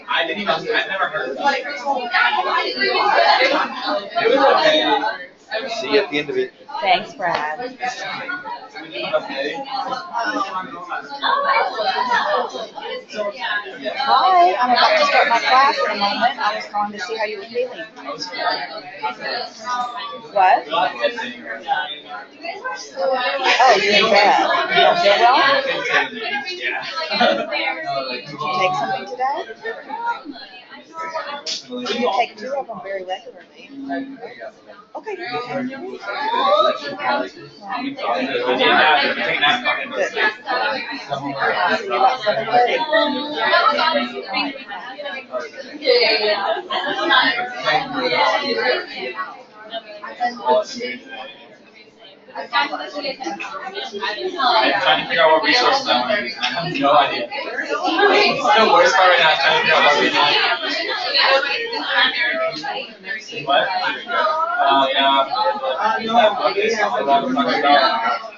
I didn't even. I've never heard of it. It was okay. See you at the end of it. Thanks, Brad. We did okay. Hi, I'm about to start my class in a moment. I was calling to see how you were feeling. What? Oh, you're in bed. You don't feel well? Did you take something today? You take 2 of them very regularly. Okay. Good. I'll see you about 7:30. I'm trying to figure out what resources I want to use. I have no idea. The worst part right now is trying to figure out what resources. What?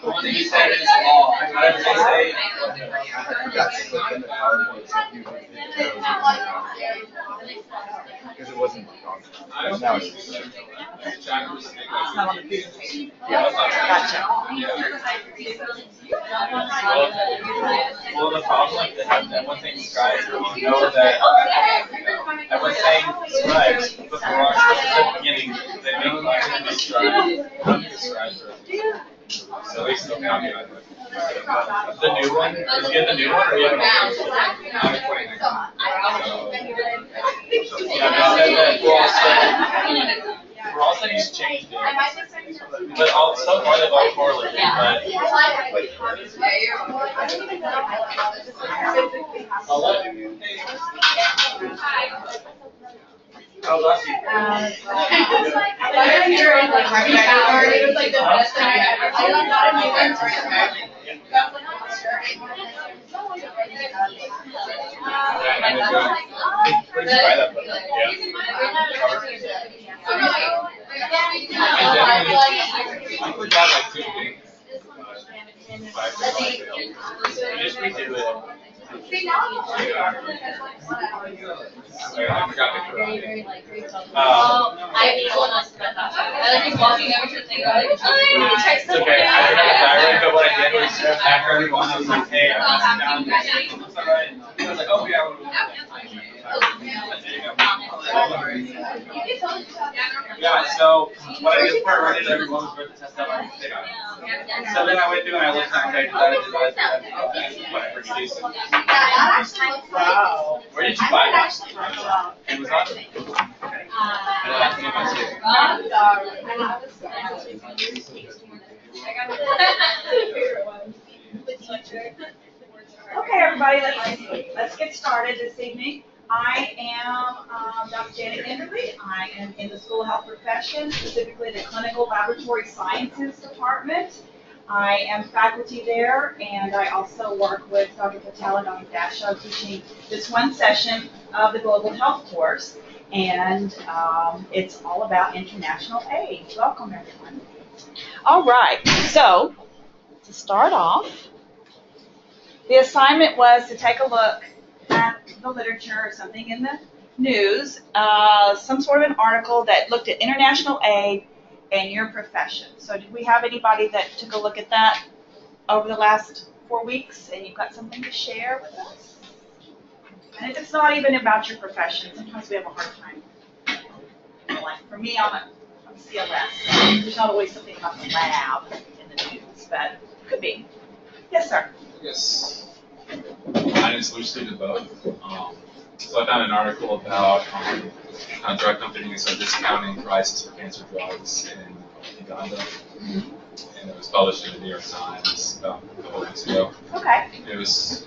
The one that you said is law. What did they say? Because it wasn't now it's Gotcha. Well, the problem with everyone saying scribes, you know that everyone's saying scribes, but the wrong at the beginning, they make like a scribes. So they still count it. The new one? Did you get the new one or you have an old one? I'm at 29. Yeah, they said that we're all saying he's changed it. But so far they've all correlated. But I'll let you. Oh, bless you. It was like the best thing I ever I could have like 2 things. Just redo it. I forgot to I like walking over to the thing. It's okay. I don't have a thyroid, but what I did was after everyone, I was like, hey, I'm down there. It's alright. I was like, oh yeah, yeah, so what I did before I did everyone was going to test out my state. So then I went through and I looked at it, whatever, decent. Wow. Where did you buy it? It was on. And then I came Okay, everybody, let's get started this evening. I am Dr. Janet Enderby. I am in the School of Health Profession, specifically the Clinical Laboratory Sciences Department. I am faculty there, and I also work with Dr. Patel and Dr. Dasho teaching this one session of the Global Health course, and it's all about international aid. Welcome, everyone. All right, so to start off, the assignment was to take a look at the literature or something in the news, some sort of an article that looked at international aid and your profession. So did we have anybody that took a look at that over the last 4 weeks and you've got something to share with us? And if it's not even about your profession, sometimes we have a hard time. Like for me, I'm CLS, so there's not always something about the lab in the news, but it could be. Yes, sir. Yes. Mine is loosely to both. So I found an article about how drug companies are discounting prices for cancer drugs in Uganda. And it was published in the New York Times about a couple weeks ago. Okay. It was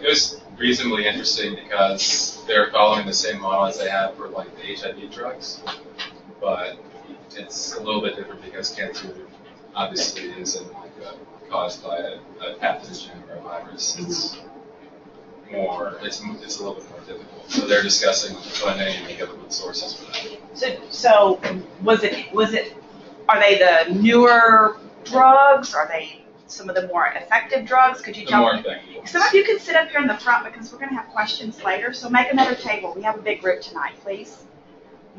reasonably interesting because they're following the same model as they have for like the HIV drugs, but it's a little bit different because cancer obviously isn't caused by a pathogen or a virus. It's a little bit more difficult. So they're discussing funding and government sources for that. So are they the newer drugs? Are they some of the more effective drugs? Could you The jump more in? effective. Some of you can sit up here in the front because we're going to have questions later. So make another table. We have a big group tonight, please.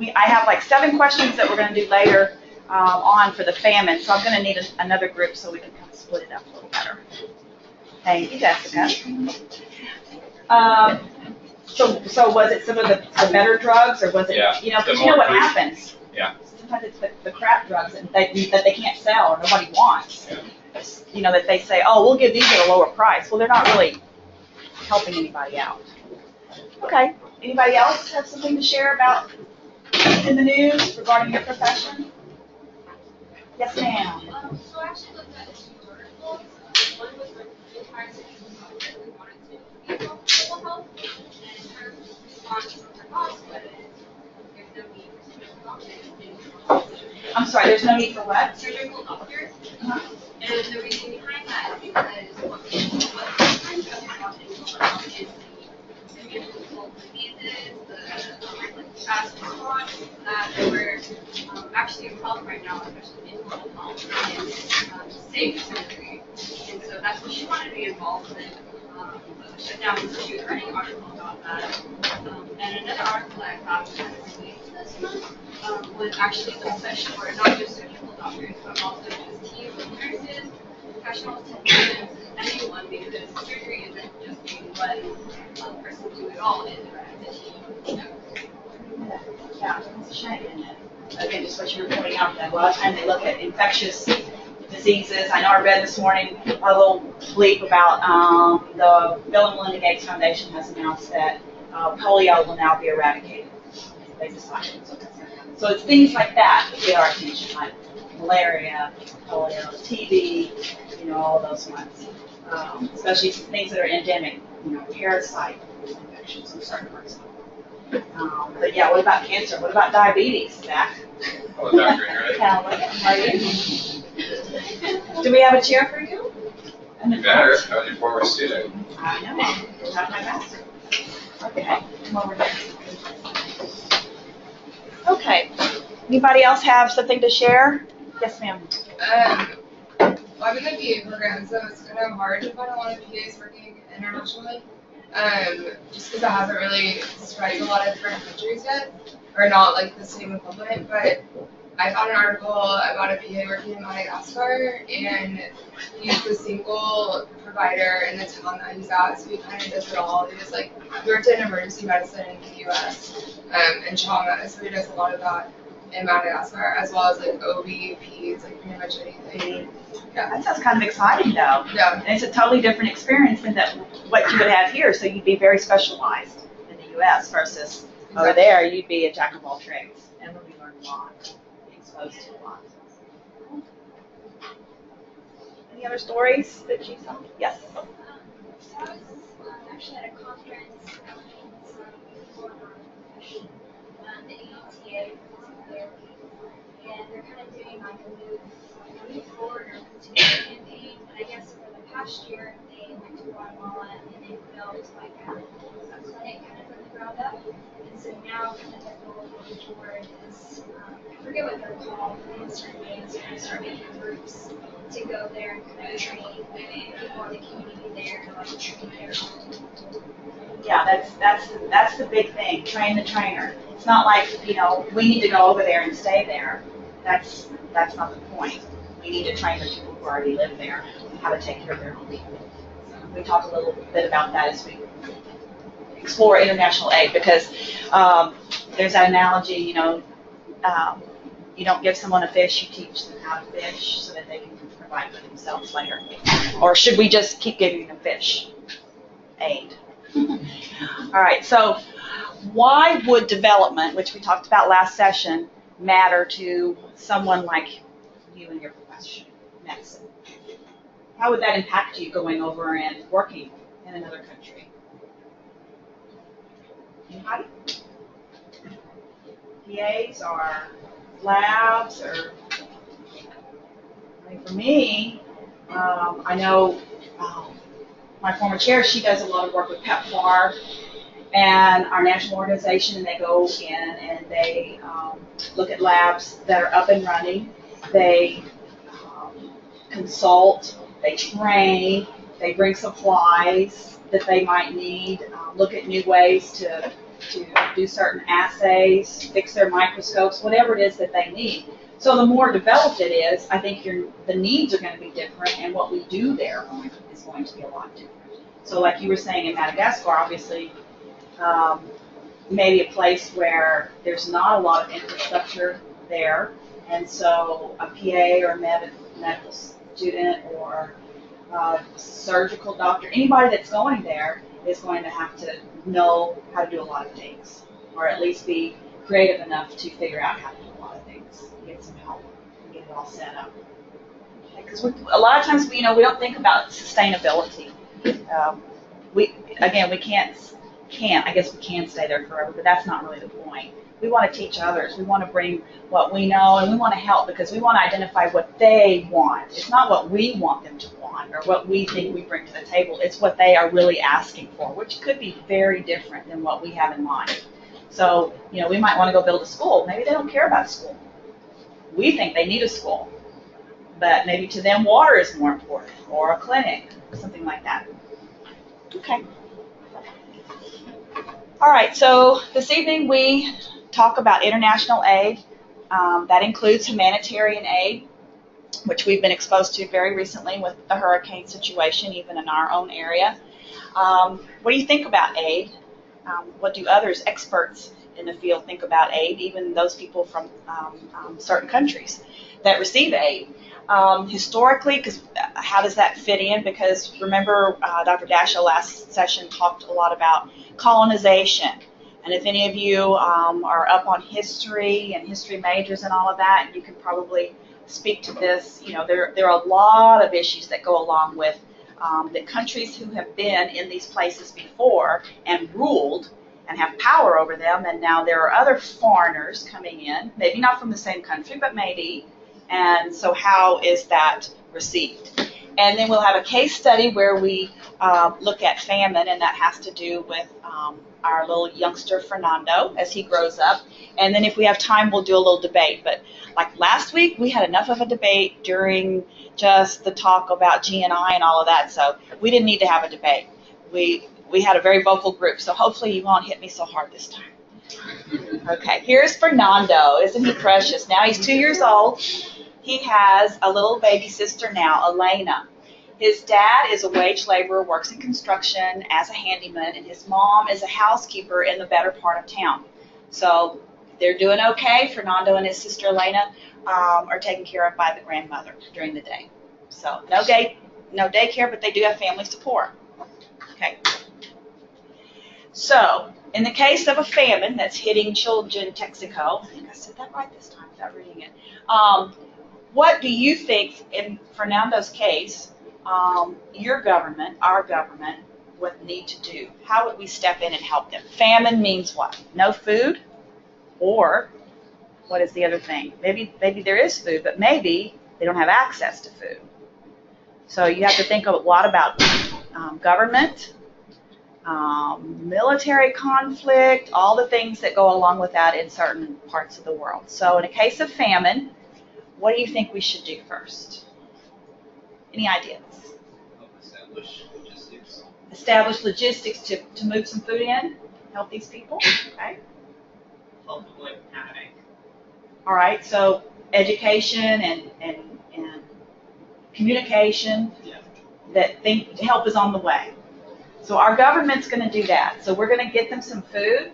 I have like 7 questions that we're going to do later on for the famine. So I'm going to need another group so we can kind of split it up a little better. Thank you, Jessica. So was it some of the better drugs, or was it, Yeah, because the you know more what free- happens? Yeah. Sometimes it's the crap drugs that they can't sell or nobody wants. Yeah. That they say, oh, we'll give these at a lower price. Well, they're not really helping anybody out. Okay. Anybody else have something to share about in the news regarding your profession? Yes, ma'am. So I actually looked at 2 articles. One was like the entire city we wanted to be involved in mental health, and her response was like, oh, but there's no need for surgical doctors. I'm sorry, there's no need for what? Surgical doctors. Uh-huh. And the reason behind that is because what sometimes goes wrong in mental health is the communicable diseases, the fast response that we're actually a problem right now, especially in mental health, is safe surgery. And so that's what she wanted to be involved in. The shutdown, so she was writing an article about that. And another article I found that was released this month was actually the push for not just surgical doctors, but also just teams of nurses, professionals, technicians, anyone, because surgery isn't just being one person do it all, it's a team. Yeah, it's a shame, isn't it? Again, just what you were pointing out, that a lot of times they look at infectious diseases. I know I read this morning a little bleep about the Bill and Melinda Gates Foundation has announced that polio will now be eradicated. They decided. So it's things like that that get our attention, like malaria, polio, TB, all those ones. Especially things that are endemic, parasite infections and certain parts. But yeah, what about cancer? What about diabetes, Zach? Oh, Dr. Right? Calvin, how are you? Do we have a chair for you? You better. I was your former student. I know. I'll have my best. Okay, come over here. Okay. Anybody else have something to share? Yes, ma'am. Well, I'm in the PA program, so it's kind of hard to find a lot of PAs working internationally. Just because it hasn't really spread to a lot of different countries yet, or not like the same equivalent. But I found an article about a PA working in Madagascar, and he's the single provider in the town that he's at, so he kind of does it all. He worked in emergency medicine in the U.S. And trauma, so he does a lot of that in Madagascar, as well as OB, Peds, pretty much anything. Yeah. That sounds kind of exciting, though. Yeah. And it's a totally different experience than what you would have here. So you'd be very specialized in the U.S. versus over there, you'd be a jack of all trades. And we'll be learning a lot, be exposed to a lot. Any other stories that you saw? Yes. So I was actually at a conference for the ATA therapy, and they're kind of doing like a move forward or continue campaign. And I guess for the past year, they went to Guatemala and they built like a clinic kind of from the ground up. And so now kind of their goal moving forward is, I forget what they're called, but in certain ways, kind of start making groups to go there and kind of train people in the community there to like train their own. Yeah, that's the big thing. Train the trainer. It's not like we need to go over there and stay there. That's not the point. We need to train the people who already live there how to take care of their own people. So we talk a little bit about that as we explore international aid, because there's that analogy. You don't give someone a fish, you teach them how to fish so that they can provide for themselves later. Or should we just keep giving them fish? Aid. All right, so why would development, which we talked about last session, matter to someone like you in your profession, medicine? How would that impact you going over and working in another country? Anybody? PAs or labs or, for me, I know my former chair, she does a lot of work with PEPFAR and our national organization, and they go in and they look at labs that are up and running. They consult they train, they bring supplies that they might need, look at new ways to do certain assays, fix their microscopes, whatever it is that they need. So the more developed it is, I think the needs are going to be different, and what we do there is going to be a lot different. So like you were saying in Madagascar, obviously, maybe a place where there's not a lot of infrastructure there, and so a PA or a medical student or a surgical doctor, anybody that's going there is going to have to know how to do a lot of things, or at least be creative enough to figure out how to do a lot of things, get some help, and get it all set up. Because a lot of times, we don't think about sustainability. We can't. I guess we can stay there forever, but that's not really the point. We want to teach others. We want to bring what we know, and we want to help because we want to identify what they want. It's not what we want them to want or what we think we bring to the table. It's what they are really asking for, which could be very different than what we have in mind. So, we might want to go build a school. Maybe they don't care about school. We think they need a school, but maybe to them water is more important, or a clinic, or something like that. Okay. All right, so this evening we talk about international aid. That includes humanitarian aid, which we've been exposed to very recently with the hurricane situation, even in our own area. What do you think about aid? What do others, experts in the field, think about aid, even those people from certain countries that receive aid? Historically, because how does that fit in? Because remember, Dr. Dasha last session talked a lot about colonization. And if any of you are up on history and history majors and all of that, you can probably speak to this. There are a lot of issues that go along with the countries who have been in these places before and ruled and have power over them, and now there are other foreigners coming in, maybe not from the same country, but maybe. And so how is that received? And then we'll have a case study where we look at famine, and that has to do with our little youngster Fernando as he grows up. And then if we have time, we'll do a little debate. But like last week, we had enough of a debate during just the talk about GHICC and all of that, so we didn't need to have a debate. We had a very vocal group, so hopefully you won't hit me so hard this time. Okay, here's Fernando. Isn't he precious? Now he's 2 years old. He has a little baby sister now, Elena. His dad is a wage laborer, works in construction as a handyman, and his mom is a housekeeper in the better part of town. So they're doing okay. Fernando and his sister Elena are taken care of by the grandmother during the day. So no daycare, but they do have family support. Okay. So in the case of a famine that's hitting children in Texaco, I think I said that right this time without reading it. What do you think, in Fernando's case, your government, our government, would need to do? How would we step in and help them? Famine means what? No food? Or what is the other thing? Maybe there is food, but maybe they don't have access to food. So you have to think a lot about government, military conflict, all the things that go along with that in certain parts of the world. So in a case of famine, what do you think we should do first? Any ideas? Establish logistics to move some food in, help these people. Okay. Help avoid panic. All right. So education and communication. Yeah. That help is on the way. So our government's going to do that. So we're going to get them some food.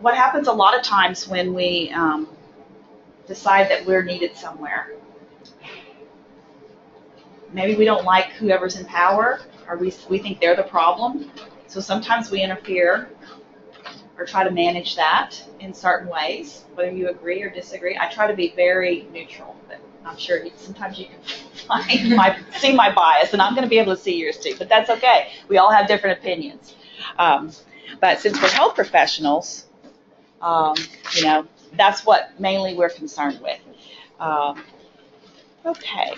What happens a lot of times when we decide that we're needed somewhere? Maybe we don't like whoever's in power, or we think they're the problem. So sometimes we interfere or try to manage that in certain ways, whether you agree or disagree. I try to be very neutral, but I'm sure sometimes you can see my bias, and I'm going to be able to see yours too, but that's okay. We all have different opinions. But since we're health professionals, that's what mainly we're concerned with. Okay.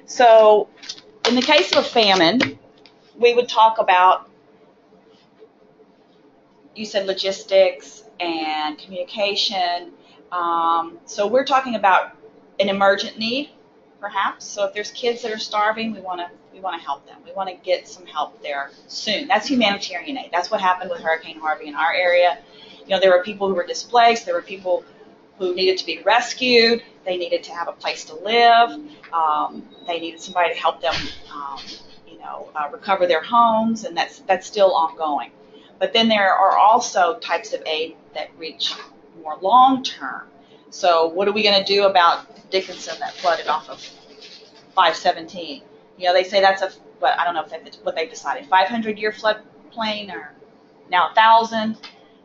So in the case of a famine, we would talk about, you said logistics and communication. So we're talking about an emergent need, perhaps. So if there's kids that are starving, we want to help them. We want to get some help there soon. That's humanitarian aid. That's what happened with Hurricane Harvey in our area. There were people who were displaced. There were people who needed to be rescued. They needed to have a place to live. They needed somebody to help them, recover their homes, and that's still ongoing. But then there are also types of aid that reach more long term. So what are we going to do about Dickinson that flooded off of 517? They say that's but I don't know if that's what they've decided. 500-year floodplain or now 1,000.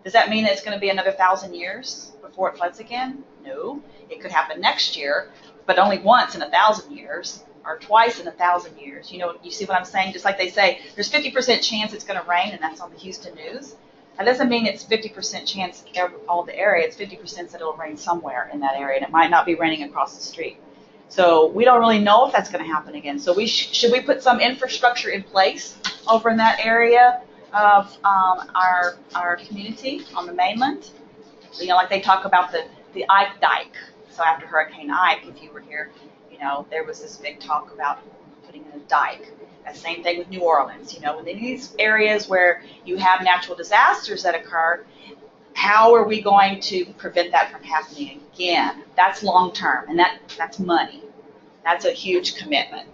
Does that mean that it's going to be another 1,000 years before it floods again? No. It could happen next year, but only once in 1,000 years or twice in 1,000 years. You see what I'm saying? Just like they say, there's 50% chance it's going to rain, and that's on the Houston News. That doesn't mean it's 50% chance all the area. It's 50% that it'll rain somewhere in that area, and it might not be raining across the street. So we don't really know if that's going to happen again. So should we put some infrastructure in place over in that area of our community on the mainland? Like they talk about the Ike Dike. So after Hurricane Ike, if you were here, there was this big talk about putting in a dike. The same thing with New Orleans. In these areas where you have natural disasters that occur, how are we going to prevent that from happening again? That's long term, and that's money. That's a huge commitment.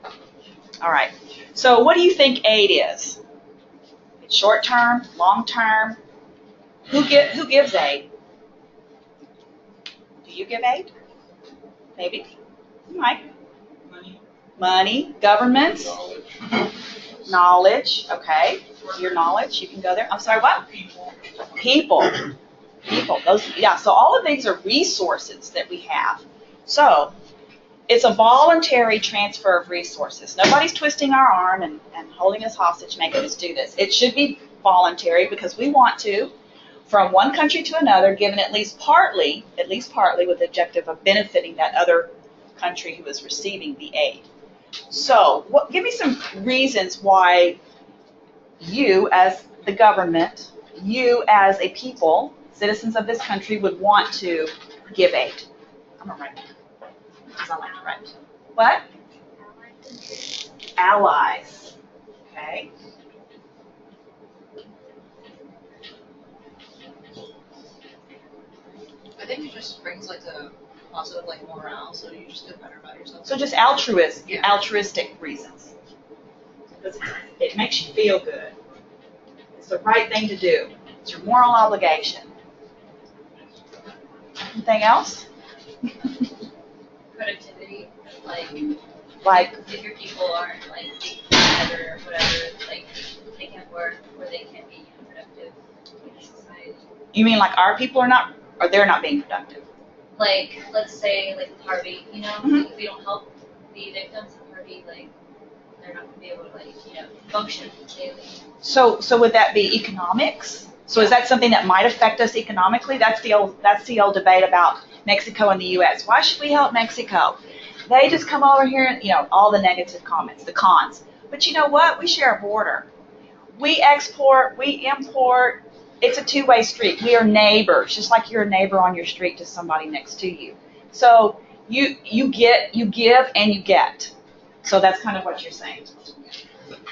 All right. So what do you think aid is? It's short term, long term. Who gives aid? Do you give aid? Maybe. You might. Money. Government. Knowledge. Okay. Your knowledge. You can go there. I'm sorry, what? People. So all of these are resources that we have. So it's a voluntary transfer of resources. Nobody's twisting our arm and holding us hostage, making us do this. It should be voluntary because we want to, from one country to another, given at least partly with the objective of benefiting that other country who is receiving the aid. So give me some reasons why you as the government, you as a people, citizens of this country, would want to give aid. I'm going to write that because I like to write. What? Allies. Okay. I think it just brings a positive morale, so you just feel better about yourself. So just altruistic reasons. Because it makes you feel good. It's the right thing to do. It's your moral obligation. Anything else? Productivity, like if your people aren't together or whatever, they can't work or they can't be productive in society. You mean like our people are not, or they're not being productive? Let's say with Harvey, Mm-hmm. if we don't help the victims of Harvey, they're not going to be able to function daily. So would that be economics? So is that something that might affect us economically? That's the old debate about Mexico and the U.S. Why should we help Mexico? They just come over here and, all the negative comments, the cons. But you know what? We share a border. We export, we import. It's a two-way street. We are neighbors, just like you're a neighbor on your street to somebody next to you. So you give and you get. So that's kind of what you're saying.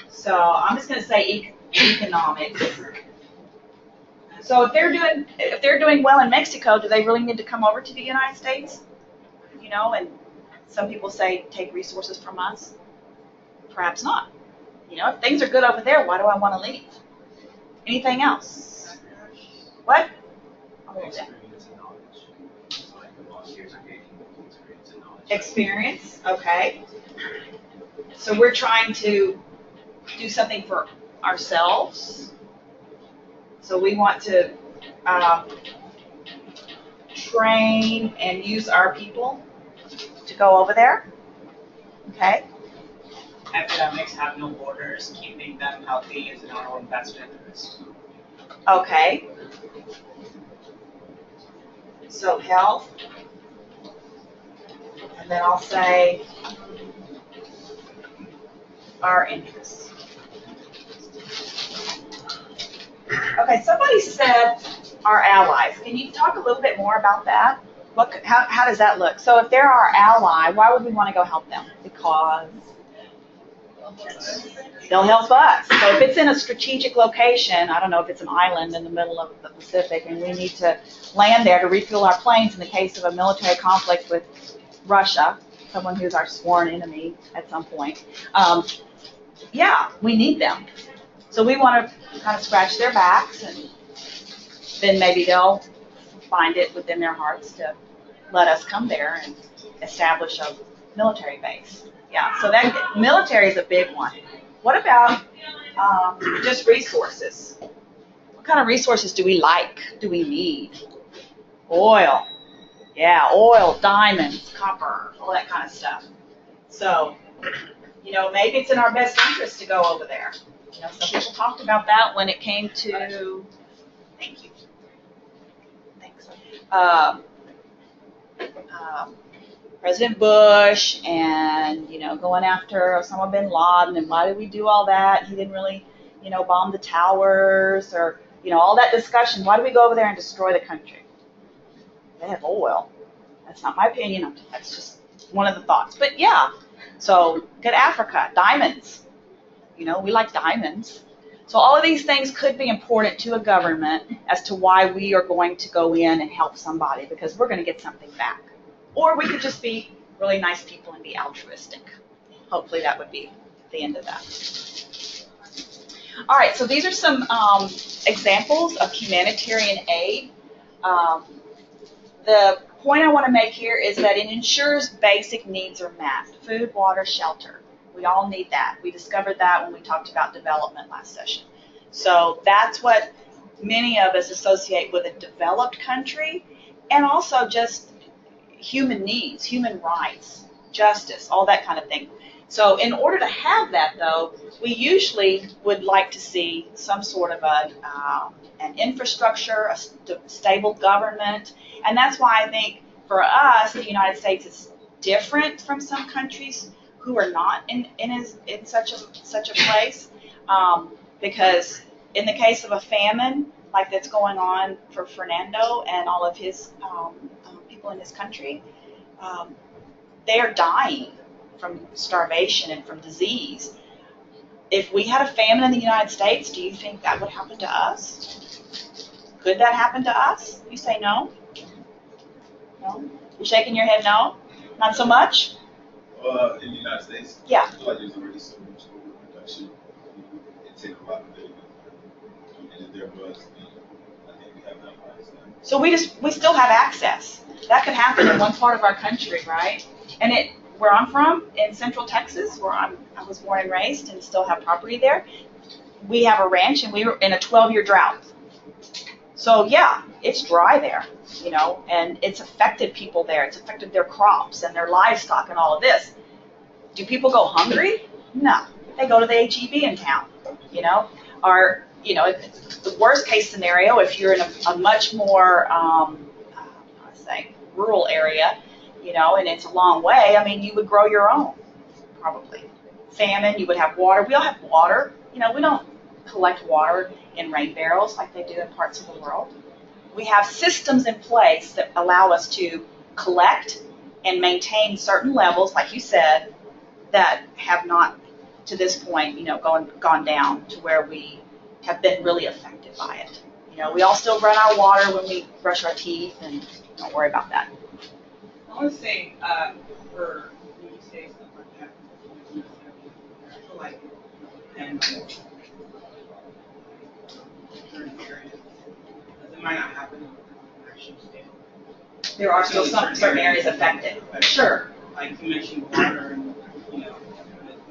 So I'm just going to say economics. So if they're doing well in Mexico, do they really need to come over to the United States? And some people say take resources from us. Perhaps not. If things are good over there, why do I want to leave? Anything else? What? Experience and knowledge. The volunteers are gaining experience and knowledge. Experience, okay. So we're trying to do something for ourselves. So we want to train and use our people to go over there. Okay. Academics have no borders. Keeping them healthy is in our own best interest. Okay. So health. And then I'll say our interests. Okay, somebody said our allies. Can you talk a little bit more about that? How does that look? So if they're our ally, why would we want to go help them? Because they'll help us. So if it's in a strategic location, I don't know if it's an island in the middle of the Pacific, and we need to land there to refuel our planes in the case of a military conflict with Russia, someone who's our sworn enemy at some point, yeah, we need them. So we want to kind of scratch their backs, and then maybe they'll find it within their hearts to let us come there and establish a military base. Yeah, so that military is a big one. What about just resources? What kind of resources do we like? Do we need? Oil. Yeah, oil, diamonds, copper, all that kind of stuff. So, maybe it's in our best interest to go over there. Some people talked about that when it came to, thank you. Thanks. President Bush and, going after Osama bin Laden, and why did we do all that? He didn't really, bomb the towers or, all that discussion. Why do we go over there and destroy the country? They have oil. That's not my opinion. That's just one of the thoughts. But yeah, so get Africa, diamonds. We like diamonds. So all of these things could be important to a government as to why we are going to go in and help somebody, because we're going to get something back. Or we could just be really nice people and be altruistic. Hopefully that would be the end of that. All right, so these are some examples of humanitarian aid. The point I want to make here is that it ensures basic needs are met. Food, water, shelter. We all need that. We discovered that when we talked about development last session. So that's what many of us associate with a developed country, and also just human needs, human rights, justice, all that kind of thing. So in order to have that, though, we usually would like to see some sort of an infrastructure, a stable government, and that's why I think for us, the United States is different from some countries who are not in such a place, because in the case of a famine like that's going on for Fernando and all of his people in his country, they are dying from starvation and from disease. If we had a famine in the United States, do you think that would happen to us? Could that happen to us? You say no? No? You're shaking your head no? Not so much? In the United States, yeah. I feel like there's already so much overproduction. It takes a lot of it. And if there was, I think we have enough rights now. So we still have access. That could happen in one part of our country, right? And where I'm from, in Central Texas, where I was born and raised and still have property there, we have a ranch and we were in a 12-year drought. So yeah, it's dry there, and it's affected people there. It's affected their crops and their livestock and all of this. Do people go hungry? No. They go to the HEB in town, Or, the worst case scenario, if you're in a much more, rural area, and it's a long way, you would grow your own, probably. Salmon, you would have water. We all have water. We don't collect water in rain barrels like they do in parts of the world. We have systems in place that allow us to collect and maintain certain levels, like you said, that have not, to this point, gone down to where we have been really affected by it. We all still run our water when we brush our teeth, and don't worry about that. I want to say, for when you say stuff like that, I feel like certain areas, it might not happen in an actual state. There are still some certain areas affected. Sure. Like you mentioned water, and when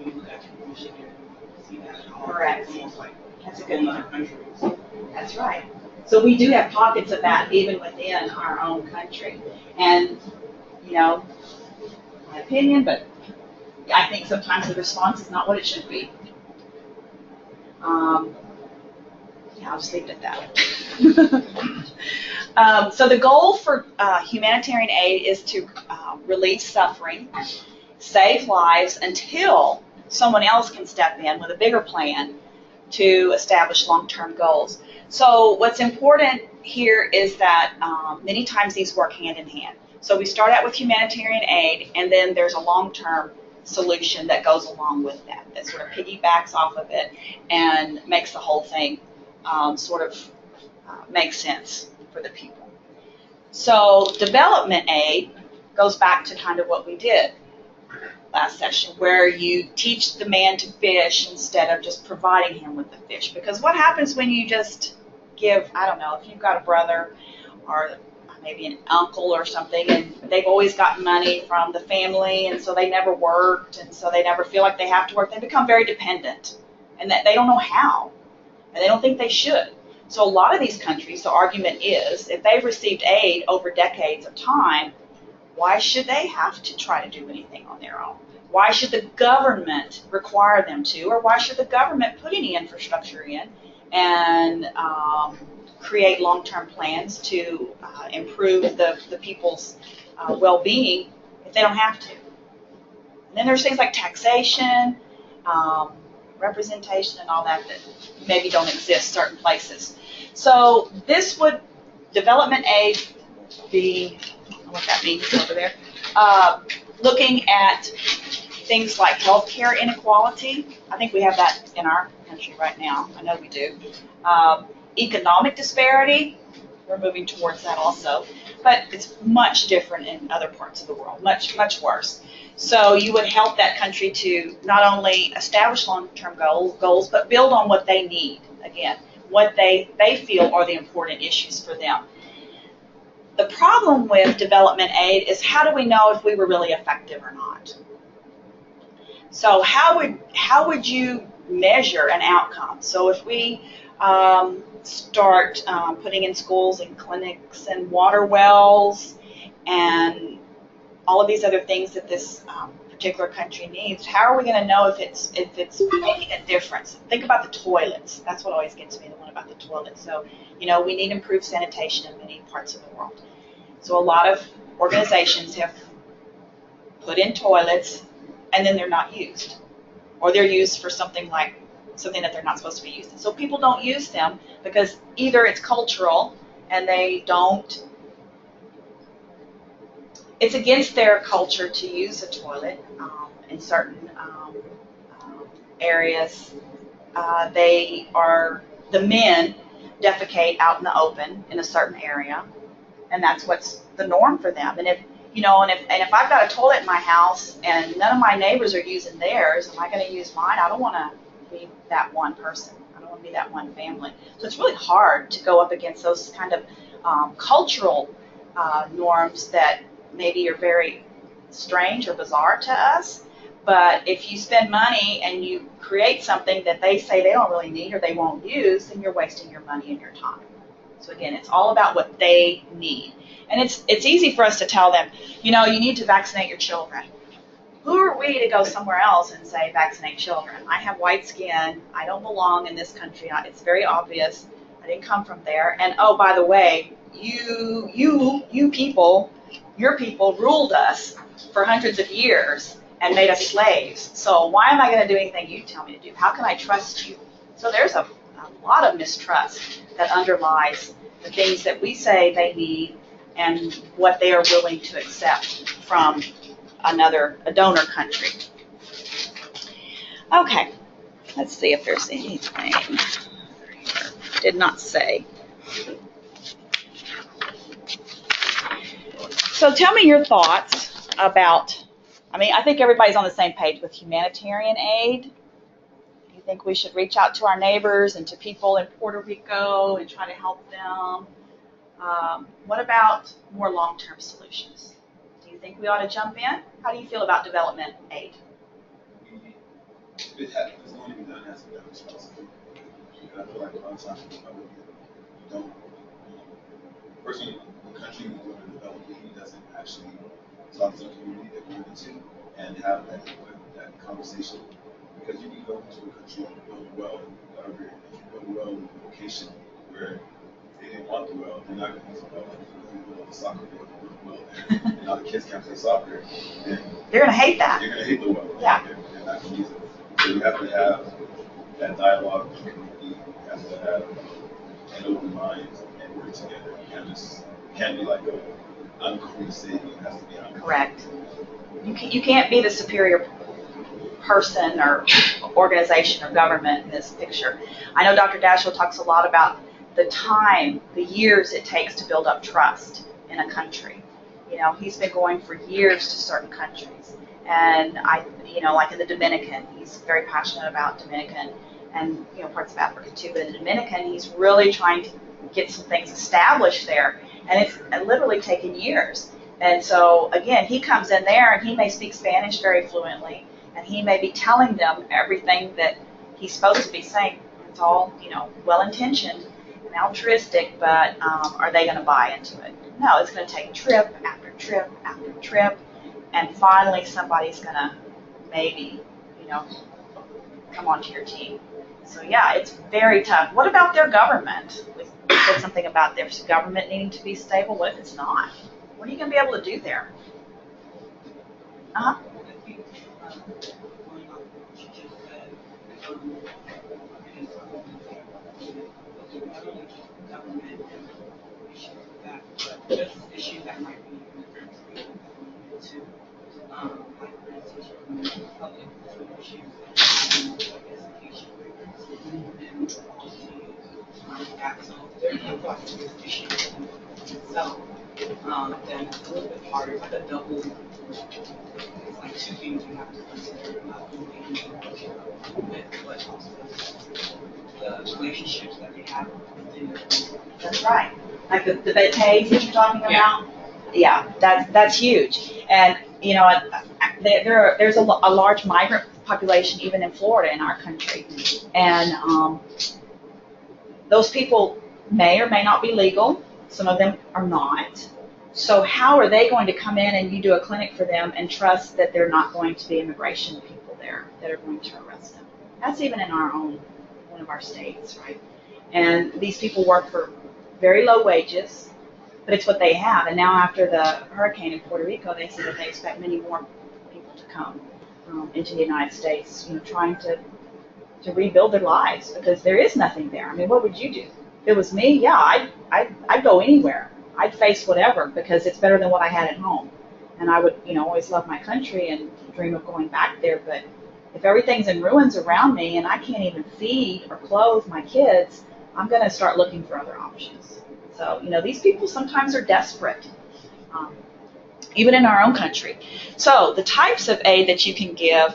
you look at Michigan, you see that all. Correct. It's almost like That's a a good whole one. other country. That's right. So we do have pockets of that even within our own country. And, my opinion, but I think sometimes the response is not what it should be. I'll just leave it at that. So the goal for humanitarian aid is to relieve suffering, save lives until someone else can step in with a bigger plan to establish long-term goals. So what's important here is that many times these work hand in hand. So we start out with humanitarian aid, and then there's a long-term solution that goes along with that, that sort of piggybacks off of it and makes the whole thing sort of make sense for the people. So development aid goes back to kind of what we did last session, where you teach the man to fish instead of just providing him with the fish. Because what happens when you just give, I don't know, if you've got a brother or maybe an uncle or something, and they've always gotten money from the family, and so they never worked, and so they never feel like they have to work, they become very dependent, and that they don't know how, and they don't think they should. So a lot of these countries, the argument is, if they've received aid over decades of time, why should they have to try to do anything on their own? Why should the government require them to, or why should the government put any infrastructure in and create long-term plans to improve the people's well-being if they don't have to? And then there's things like taxation, representation, and all that maybe don't exist certain places. So this would, development aid, be, I don't know what that means over there, looking at things like healthcare inequality. I think we have that in our country right now. I know we do. Economic disparity, we're moving towards that also, but it's much different in other parts of the world, much, much worse. So you would help that country to not only establish long-term goals, but build on what they need, again, what they feel are the important issues for them. The problem with development aid is, how do we know if we were really effective or not? So how would you measure an outcome? So if we start putting in schools and clinics and water wells and all of these other things that this particular country needs, how are we going to know if it's making a difference? Think about the toilets. That's what always gets me, the one about the toilets. So, you know, we need improved sanitation in many parts of the world. So a lot of organizations have put in toilets and then they're not used. Or they're used for something that they're not supposed to be used. So people don't use them because either it's cultural and they don't, it's against their culture to use a toilet in certain areas. The men defecate out in the open in a certain area, and that's what's the norm for them. And if I've got a toilet in my house and none of my neighbors are using theirs, am I going to use mine? I don't want to be that one person. I don't want to be that one family. So it's really hard to go up against those kind of cultural norms that maybe are very strange or bizarre to us. But if you spend money and you create something that they say they don't really need or they won't use, then you're wasting your money and your time. So again, it's all about what they need. And it's easy for us to tell them, you need to vaccinate your children. Who are we to go somewhere else and say vaccinate children? I have white skin. I don't belong in this country. It's very obvious. I didn't come from there. And oh, by the way, you people, your people ruled us for hundreds of years and made us slaves. So why am I going to do anything you tell me to do? How can I trust you? So there's a lot of mistrust that underlies the things that we say they need and what they are willing to accept from a donor country. Okay, let's see if there's anything here. Did not say. So tell me your thoughts about, I think everybody's on the same page with humanitarian aid. Do you think we should reach out to our neighbors and to people in Puerto Rico and try to help them? What about more long-term solutions? Do you think we ought to jump in? How do you feel about development aid? If it's going to be done, it has to be done responsibly. And I feel like a lot of times we don't. Personally, the country we want to develop, he doesn't actually talk to the community that we're into and have that conversation. Because you can go into a country and build a well, if you build a well in a location where they didn't want the well, they're not going to use the well. If you build a soccer field, build a well there, and now the kids can't play soccer, then they're going to hate that. They're going to hate the well. Yeah. They're not going to use it. So you have to have that dialogue with the community. You have to have an open mind and work together. You can't be like, I'm going to say it has to be out. Correct. You can't be the superior person or organization or government in this picture. I know Dr. Dashiell talks a lot about the time, the years it takes to build up trust in a country. You know, he's been going for years to certain countries. And like in the Dominican, he's very passionate about Dominican and, parts of Africa too. But in the Dominican, he's really trying to get some things established there. And it's literally taken years. And so, again, he comes in there and he may speak Spanish very fluently. And he may be telling them everything that he's supposed to be saying. It's all, well-intentioned and altruistic, but are they going to buy into it? No, it's going to take trip after trip after trip. And finally, somebody's going to maybe, come onto your team. So, yeah, it's very tough. What about their government? We said something about their government needing to be stable. What if it's not? What are you going to be able to do there? Uh-huh. I think, going off what you just said, not only just government and issues like that, but just issues that might be in the different states that we get to, like for instance, public food issues, education, and policy, that. So there's no question of this issue itself. Then it's a little bit harder. It's like a double. It's like two things you have to consider about engaging with, but also the relationships that they have within their community. That's right. Like the betes that you're talking Yeah. about? Yeah, that's huge. And, there's a large migrant population even in Florida in our country. And those people may or may not be legal. Some of them are not. So how are they going to come in and you do a clinic for them and trust that they're not going to be immigration people there that are going to arrest them? That's even in one of our states, right? And these people work for very low wages, but it's what they have. And now after the hurricane in Puerto Rico, they say that they expect many more people to come into the United States, trying to rebuild their lives because there is nothing there. I mean, what would you do? If it was me, yeah, I'd go anywhere. I'd face whatever because it's better than what I had at home. And I would, always love my country and dream of going back there. But if everything's in ruins around me and I can't even feed or clothe my kids, I'm going to start looking for other options. So, these people sometimes are desperate, even in our own country. So the types of aid that you can give,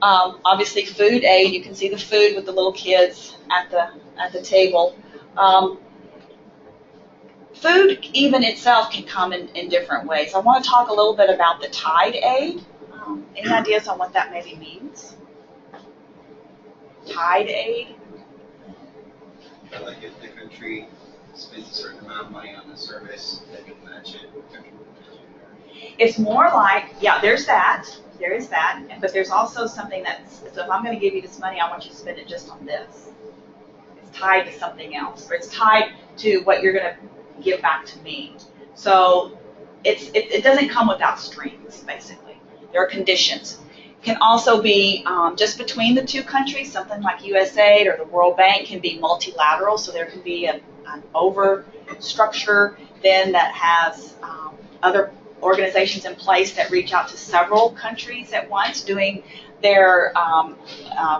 obviously food aid, you can see the food with the little kids at the table. Food even itself can come in different ways. I want to talk a little bit about the tide aid. Any ideas on what that maybe means? Tide aid? Like if the country spends a certain amount of money on the service, they can match it. It's more like, yeah, there's that. There is that. But there's also something so if I'm going to give you this money, I want you to spend it just on this. It's tied to something else. Or it's tied to what you're going to give back to me. So it doesn't come without strings, basically. There are conditions. It can also be just between the two countries, something like USAID or the World Bank can be multilateral, so there can be an over structure then that has other organizations in place that reach out to several countries at once doing their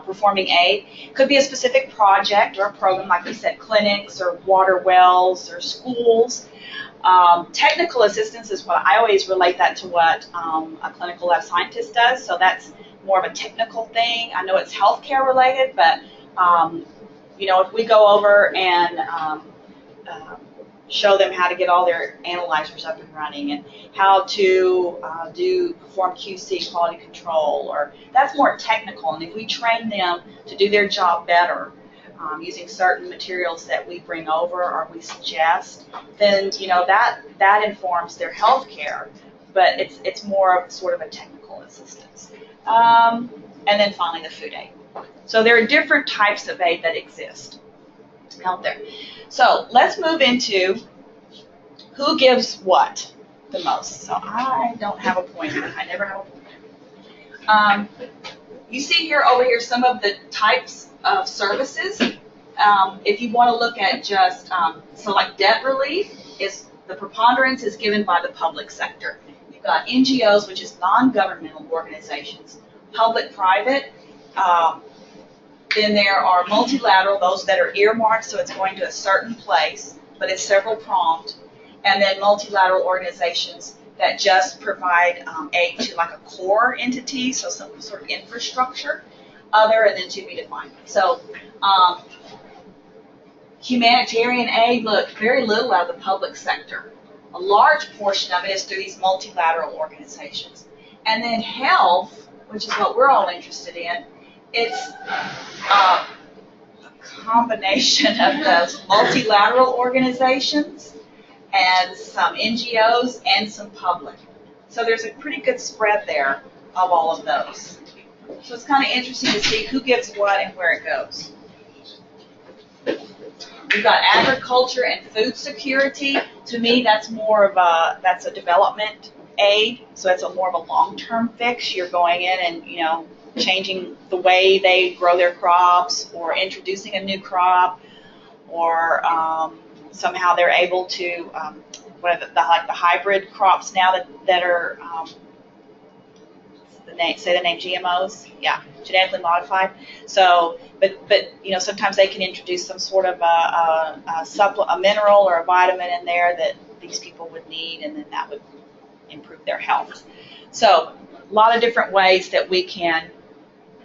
performing aid. Could be a specific project or a program, like we said, clinics or water wells or schools. Technical assistance is what I always relate that to what a clinical lab scientist does. So that's more of a technical thing. I know it's healthcare related, but if we go over and show them how to get all their analyzers up and running and how to perform QC, quality control, or that's more technical. And if we train them to do their job better using certain materials that we bring over or we suggest, then that informs their health care. But it's more of sort of a technical assistance. And then finally the food aid. So there are different types of aid that exist out there. So let's move into who gives what the most. So I don't have a pointer. I never have a pointer. You see over here some of the types of services. If you want to look at just, so like debt relief is the preponderance is given by the public sector. You've got NGOs, which is non-governmental organizations, public-private. Then there are multilateral, those that are earmarked, so it's going to a certain place, but it's several pronged. And then multilateral organizations that just provide aid to like a core entity, so some sort of infrastructure, other, and then to be defined. So humanitarian aid, look, very little out of the public sector. A large portion of it is through these multilateral organizations. And then health, which is what we're all interested in, it's a combination of those multilateral organizations and some NGOs and some public. So there's a pretty good spread there of all of those. So it's kind of interesting to see who gets what and where it goes. We've got agriculture and food security. To me, that's more of that's a development aid. So it's a more of a long-term fix. You're going in and, you know, changing the way they grow their crops or introducing a new crop, or somehow they're able to, what are like the hybrid crops now that are, say the name GMOs, yeah, genetically modified. So, but you know, sometimes they can introduce some sort of a mineral or a vitamin in there that these people would need, and then that would improve their health. So, a lot of different ways that we can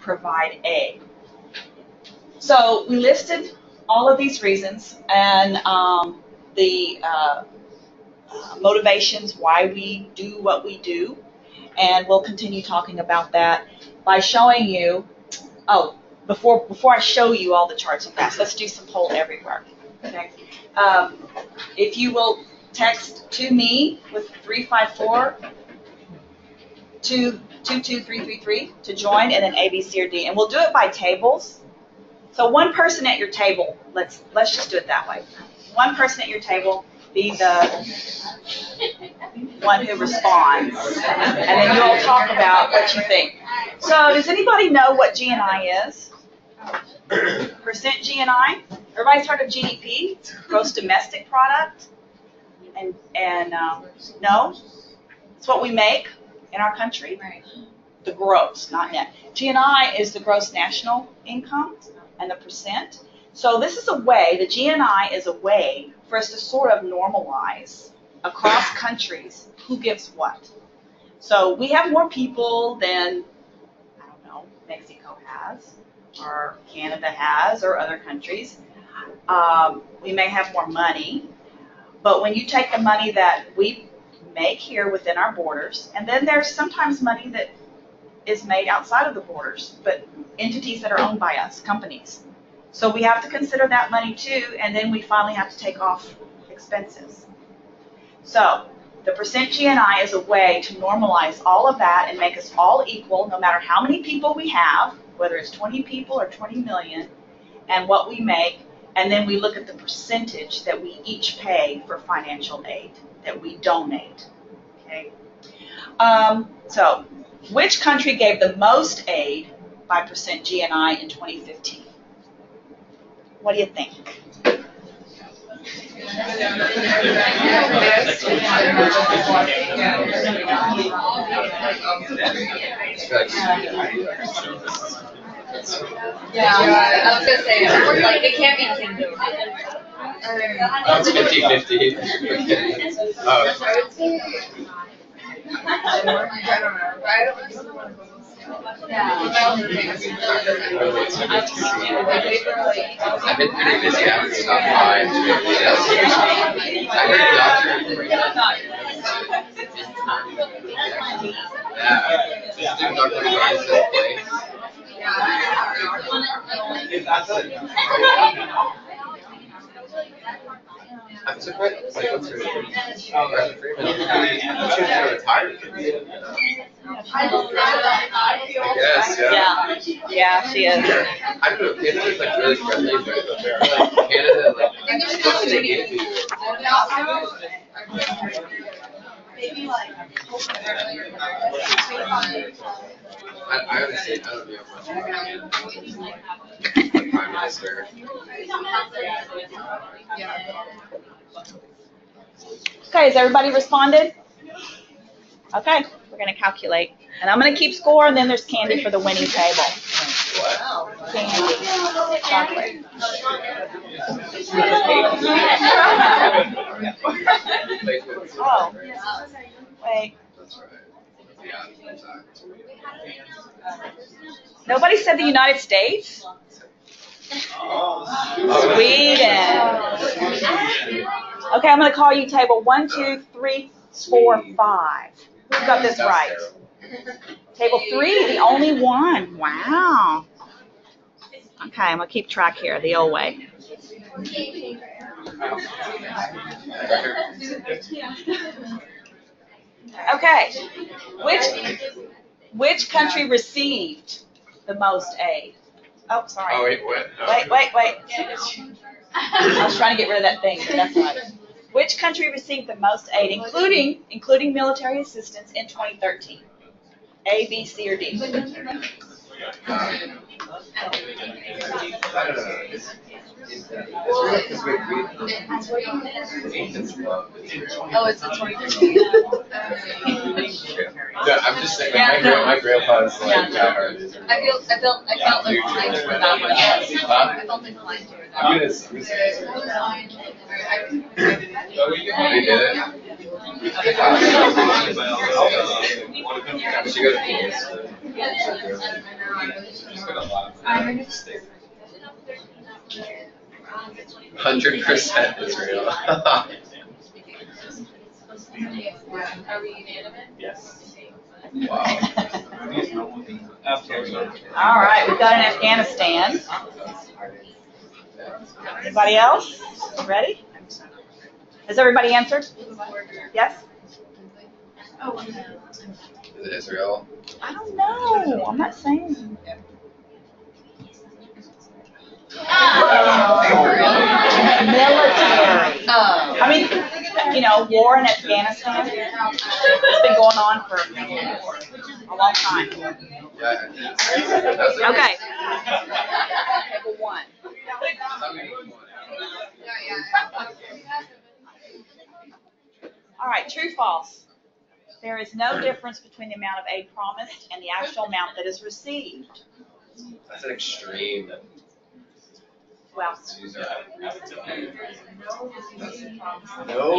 provide aid. So we listed all of these reasons and the motivations why we do what we do, and we'll continue talking about that by showing you. Oh, before I show you all the charts and graphs, let's do some poll everywhere. Okay. If you will text to me with 354 22333 to join, and then A, B, C, or D, and we'll do it by tables. So one person at your table, let's just do it that way. One person at your table be the one who responds, and then you all talk about what you think. So does anybody know what GNI is? Percent GNI? Everybody's heard of GDP, gross domestic product? And no? It's what we make in our country? Right. The gross, not net. GNI is the gross national income and the percent. So this is a way, the GNI is a way for us to sort of normalize across countries who gives what. So we have more people than, I don't know, Mexico has, or Canada has, or other countries. We may have more money, but when you take the money that we make here within our borders, and then there's sometimes money that is made outside of the borders, but entities that are owned by us, companies. So we have to consider that money too, and then we finally have to take off expenses. So the percent GNI is a way to normalize all of that and make us all equal, no matter how many people we have, whether it's 20 people or 20 million, and what we make, and then we look at the percentage that we each pay for financial aid, that we donate. Okay. So, which country gave the most aid by percent GNI in 2015? What do you think? Yeah, I was gonna say, like, it can't be Kindle. It's 50-50. Oh. I would say, I don't know. I don't want to go. I've been pretty busy after stop by. I heard a doctor. Yeah. Doctor Garza place. I'm surprised. Like, what's her name? She's retired. I guess, yeah. Yeah, she is. I don't know, Canada's like really friendly, but like Canada, like, it's supposed to take it. I honestly, I don't know much about the Prime Minister. Okay, Okay, has everybody responded? Okay, we're gonna calculate. And I'm gonna keep score, and then there's candy for the winning table. Candy. Chocolate. Oh, wait. Nobody said the United States? Sweden. Okay, I'm going to call you table 1, 2, 3, 4, 5. Who got this right? Table 3, the only one. Wow. Okay, I'm going to keep track here the old way. Okay. Which country received the most aid? Oh, sorry. Oh, wait, what? Wait. I was trying to get rid of that thing, but that's not it. Which country received the most aid, including military assistance in 2013? A, B, C, or D? Oh, it's the 20%. No, I'm just saying, my grandpa's like that hard. I felt like the lines were that much. I felt like the lines were that I'm much. gonna they did it? We should go to Phoenix. 100% Israel. Are we unanimous? Yes. Wow. All right, we've got an Afghanistan. Anybody else? Ready? Has everybody answered? Yes? Is it Israel? I don't know. I'm not saying. Military. I mean, war in Afghanistan has been going on for a long time. Okay. Table 1. All right, true, false. There is no difference between the amount of aid promised and the actual amount that is received. That's an extreme. Well, No.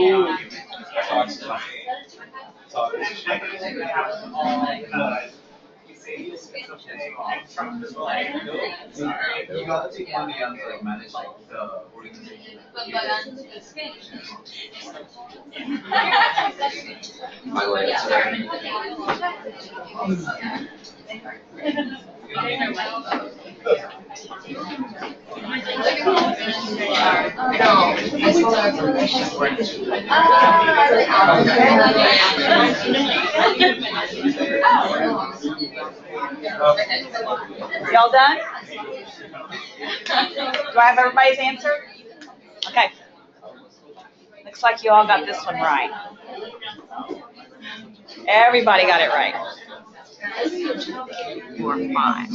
You got to take money and manage like the organization. Final answer. y'all done? Do I have everybody's answer? Okay. Looks like you all got this one right. Everybody got it right. 4, 5.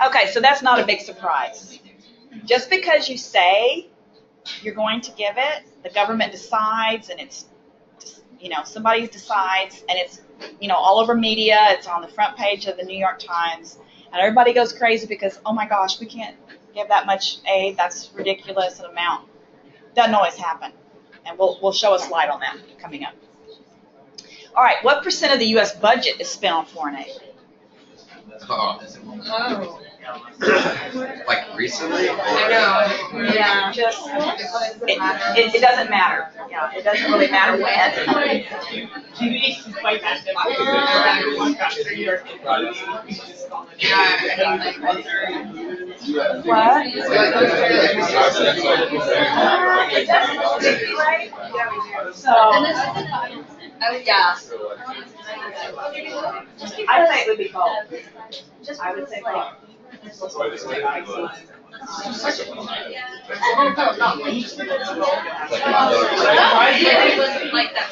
Okay, so that's not a big surprise. Just because you say you're going to give it, the government decides, and it's, somebody decides, and it's, all over media, it's on the front page of the New York Times, and everybody goes crazy because, oh my gosh, we can't give that much aid, that's ridiculous an amount. Doesn't always happen, and we'll show a slide on that coming up. All right, what percent of the U.S. budget is spent on foreign aid? Oh. Like recently? I know. Yeah, just it doesn't matter. Yeah, it doesn't really matter when. What? It doesn't right? So yeah. I'd say it would be both. I would say both. Like that.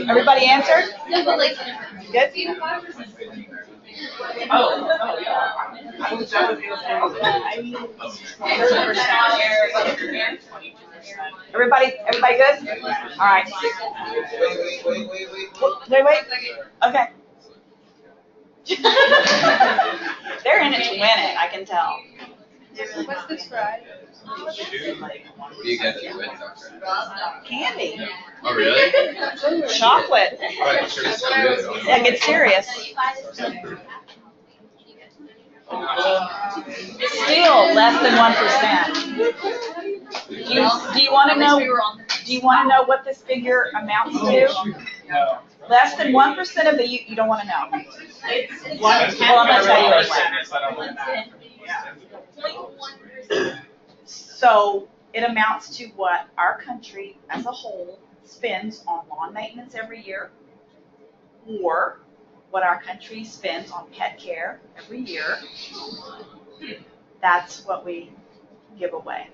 Everybody answered? Good? Oh, yeah. I was that would be Everybody good? All right. Wait. Okay. They're in it to win it, I can tell. What's the spread? What do you get if you win, Doctor? Candy. Oh, really? Chocolate. Right, sure, it's good. Yeah, get serious. Still less than 1%. Do you want to know? Do you want to know what this figure amounts to? No. Less than 1% of the you don't want to know. Well, I'm gonna tell you anyway. So it amounts to what our country as a whole spends on lawn maintenance every year, or what our country spends on pet care every year. That's what we give away.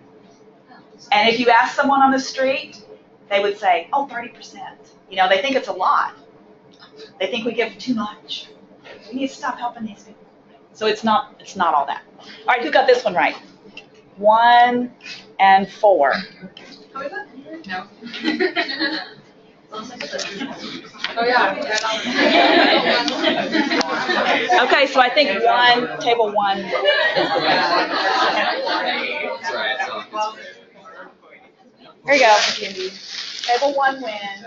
And if you ask someone on the street, they would say, oh, 30%. You know, they think it's a lot. They think we give too much. We need to stop helping these people. So it's not all that. All right, who got this one right? 1 and 4. No. Oh, yeah. Okay, so I think table 1 is the winner. That's right, it's all good. Here you go, Cindy. Table 1 win.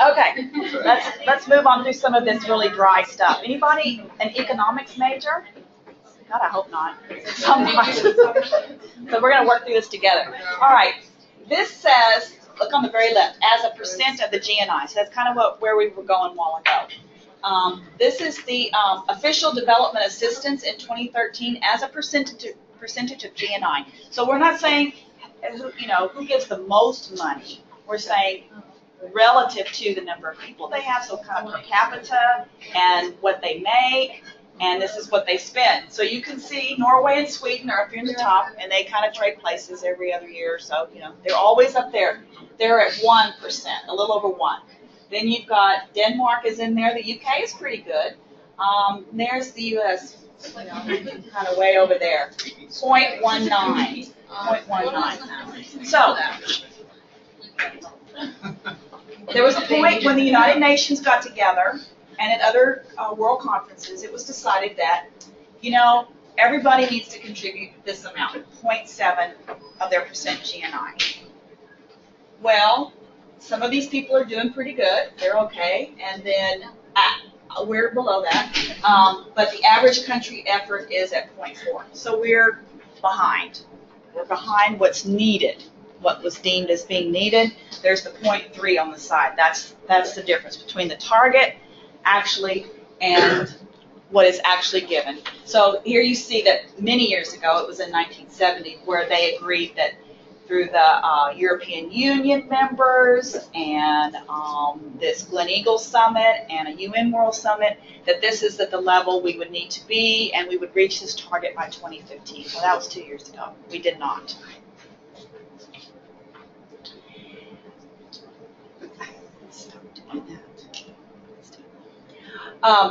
Okay, let's move on through some of this really dry stuff. Anybody an economics major? God, I hope not. Somebody. So we're going to work through this together. All right. This says, look on the very left, as a percent of the GNI. So that's kind of where we were going a while ago. This is the official development assistance in 2013 as a percentage of GNI. So we're not saying, who gives the most money. We're saying relative to the number of people they have, so kind of per capita and what they make, and this is what they spend. So you can see Norway and Sweden are up here in the top, and they kind of trade places every other year. So, they're always up there. They're at 1%, a little over 1. Then you've got Denmark is in there. The UK is pretty good. There's the US, kind of way over there. 0.19. 0.19. So, there was a point when the United Nations got together, and at other world conferences, it was decided that, everybody needs to contribute this amount, 0.7 of their percent GNI. Well, some of these people are doing pretty good. They're okay. And then we're below that. But the average country effort is at 0.4. So we're behind. We're behind what's needed, what was deemed as being needed. There's the 0.3 on the side. That's the difference between the target actually and what is actually given. So here you see that many years ago, it was in 1970, where they agreed that through the European Union members and this Glen Eagles Summit and a UN World Summit, that this is at the level we would need to be, and we would reach this target by 2015. Well, that was 2 years ago. We did not.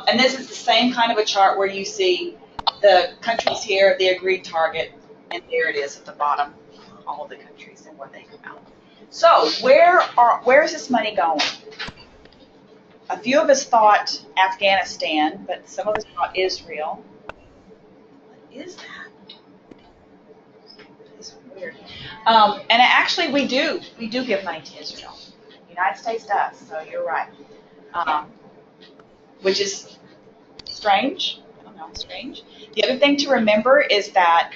And this is the same kind of a chart where you see the countries here, the agreed target, and there it is at the bottom, all of the countries and where they come out. So where is this money going? A few of us thought Afghanistan, but some of us thought Israel. What is that? weird. And actually, we do give money to Israel. The United States does, so you're right. Which is strange. I don't know, strange. The other thing to remember is that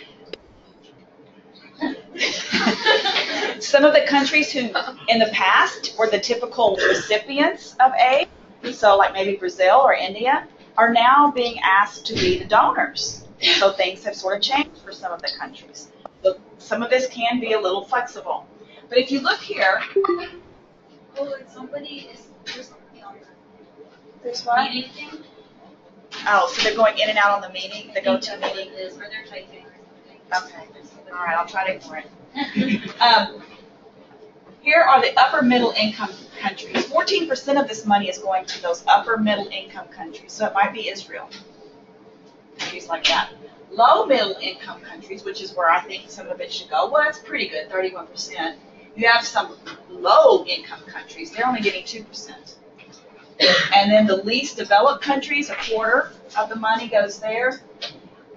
some of the countries who, in the past, were the typical recipients of aid, so like maybe Brazil or India, are now being asked to be the donors. So things have sort of changed for some of the countries. So some of this can be a little flexible. But if you look here, Oh, and somebody is just there's what? meeting thing. Oh, so they're going in and out on the meeting, the go-to meeting? Is, or they're typing or something. Okay. All right, I'll try to ignore it. Here are the upper middle income countries. 14% of this money is going to those upper middle income countries. So it might be Israel, countries like that. Low middle income countries, which is where I think some of it should go. Well, that's pretty good, 31%. You have some low income countries. They're only getting 2%. And then the least developed countries, a quarter of the money goes there.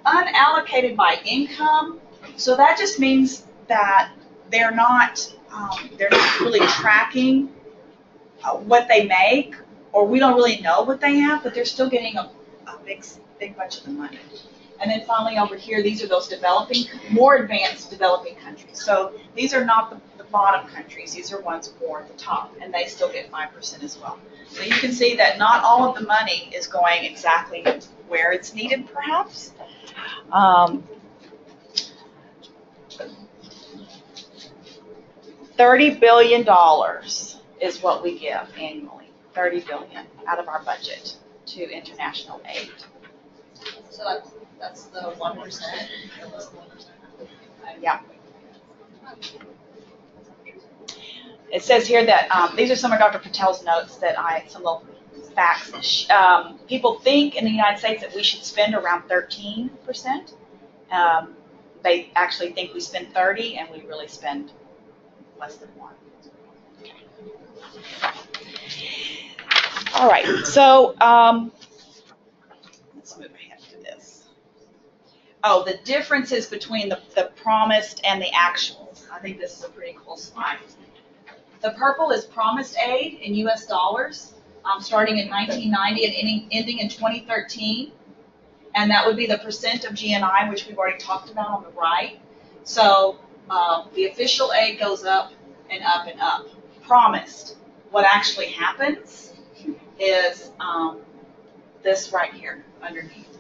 Unallocated by income. So that just means that they're not really tracking what they make, or we don't really know what they have, but they're still getting a big bunch of the money. And then finally over here, these are those developing, more advanced developing countries. So these are not the bottom countries, these are ones more at the top, and they still get 5% as well. So you can see that not all of the money is going exactly where it's needed, perhaps. $30 billion is what we give annually. $30 billion out of our budget to international aid. So that's the 1%. Yeah. It says here that these are some of Dr. Patel's notes that some little facts. People think in the United States that we should spend around 13%. They actually think we spend 30, and we really spend less than 1. All right, so let's move ahead to this. Oh, the differences between the promised and the actual. I think this is a pretty cool slide. The purple is promised aid in U.S. dollars, starting in 1990 and ending in 2013. And that would be the percent of GNI, which we've already talked about on the right. So the official aid goes up and up and up. Promised. What actually happens is this right here underneath.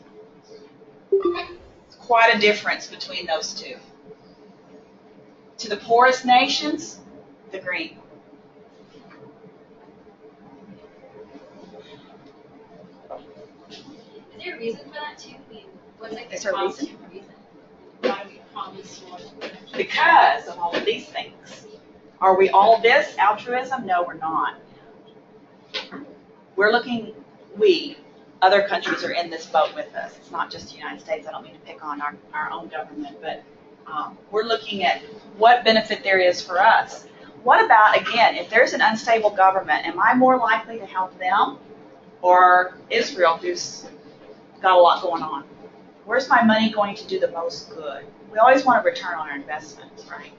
It's quite a difference between those two. To the poorest nations, the green. Is there a reason for that too? I mean, what's like the Is there a reason? Why do we promise more? Because of all of these things. Are we all this altruism? No, we're not. We're looking, other countries are in this boat with us. It's not just the United States. I don't mean to pick on our own government, but we're looking at what benefit there is for us. What about, again, if there's an unstable government, am I more likely to help them or Israel, who's got a lot going on? Where's my money going to do the most good? We always want a return on our investments, right?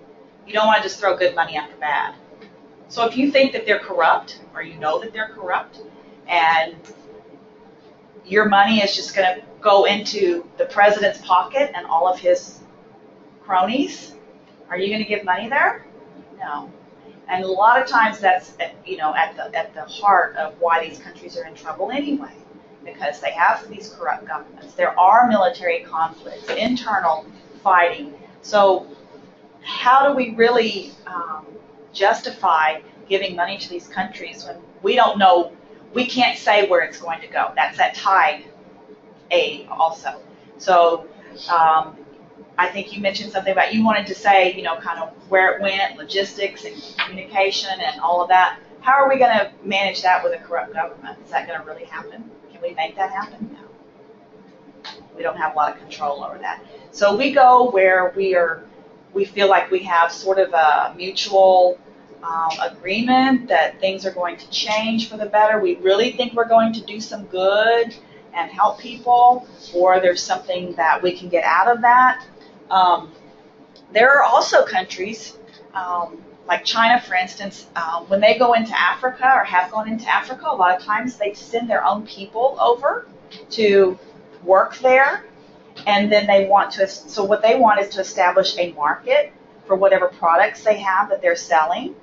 You don't want to just throw good money after bad. So if you think that they're corrupt, or you know that they're corrupt, and your money is just going to go into the president's pocket and all of his cronies, are you going to give money there? No. And a lot of times that's at the heart of why these countries are in trouble anyway, because they have these corrupt governments. There are military conflicts, internal fighting. So how do we really justify giving money to these countries when we don't know, we can't say where it's going to go? That's that tide aid also. So I think you mentioned something about, you wanted to say, kind of where it went, logistics and communication and all of that. How are we going to manage that with a corrupt government? Is that going to really happen? Can we make that happen? No. We don't have a lot of control over that. So we go where we feel like we have sort of a mutual agreement that things are going to change for the better. We really think we're going to do some good and help people, or there's something that we can get out of that. there are also countries, like China, for instance, when they go into Africa or have gone into Africa, a lot of times they send their own people over to work there, and then they want to, so what they want is to establish a market for whatever products they have that they're selling,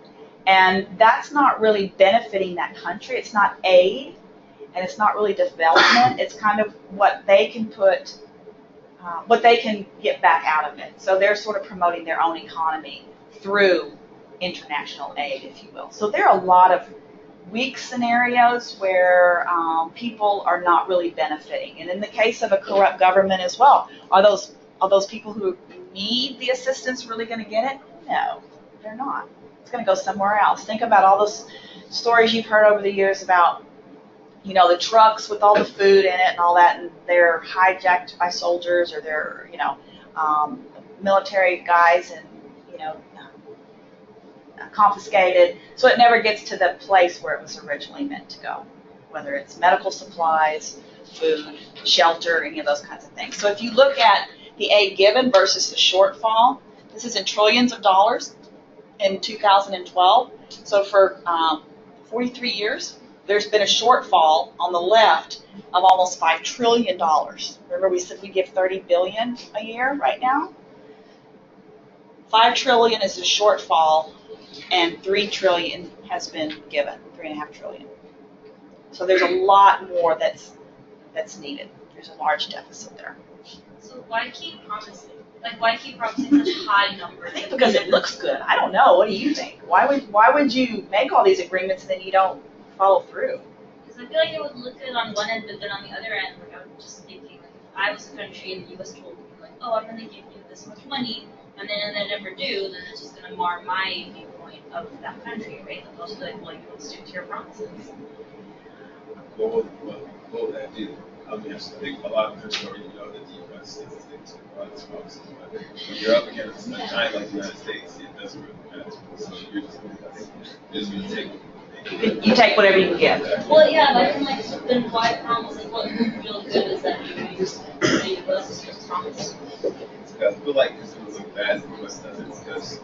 and that's not really benefiting that country. It's not aid, and it's not really development. It's kind of what they can put, what they can get back out of it. So they're sort of promoting their own economy through international aid, if you will. So there are a lot of weak scenarios where people are not really benefiting. And in the case of a corrupt government as well, are those people who need the assistance really going to get it? No, they're not. It's going to go somewhere else. Think about all those stories you've heard over the years about, you know, the trucks with all the food in it and all that, and they're hijacked by soldiers, or they're, you know, military guys, and, you know, confiscated. So it never gets to the place where it was originally meant to go, whether it's medical supplies, food, shelter, any of those kinds of things. So if you look at the aid given versus the shortfall, this is in trillions of dollars in 2012. So for 43 years, there's been a shortfall on the left of almost $5 trillion. Remember we said we give $30 billion a year right now? $5 trillion is a shortfall, and $3 trillion has been given, $3.5 trillion. So there's a lot more that's needed. There's a large deficit there. So why keep promising? Like, why keep promising such high numbers? Because it looks good. I don't know. What do you think? Why would you make all these agreements and then you don't follow through? Because I feel like it would look good on one end, but then on the other end, like, I was just thinking, like, if I was a country and the U.S. told me, like, oh, I'm going to give you this much money, and then they never do, then it's just going to mar my viewpoint of that country, right? Like, they'll just be like, well, you don't stick to your promises. What would that do? I mean, I think a lot of countries already know that the U.S. sticks to a lot of its promises, but when you're up against a giant like the United States, it doesn't really matter. So you're just going to take. You take whatever you can get. Well, yeah, but then, like, then why promise? Like, what real good is that you use the U.S. just promise? I feel like it's going to look bad if the U.S. does it, because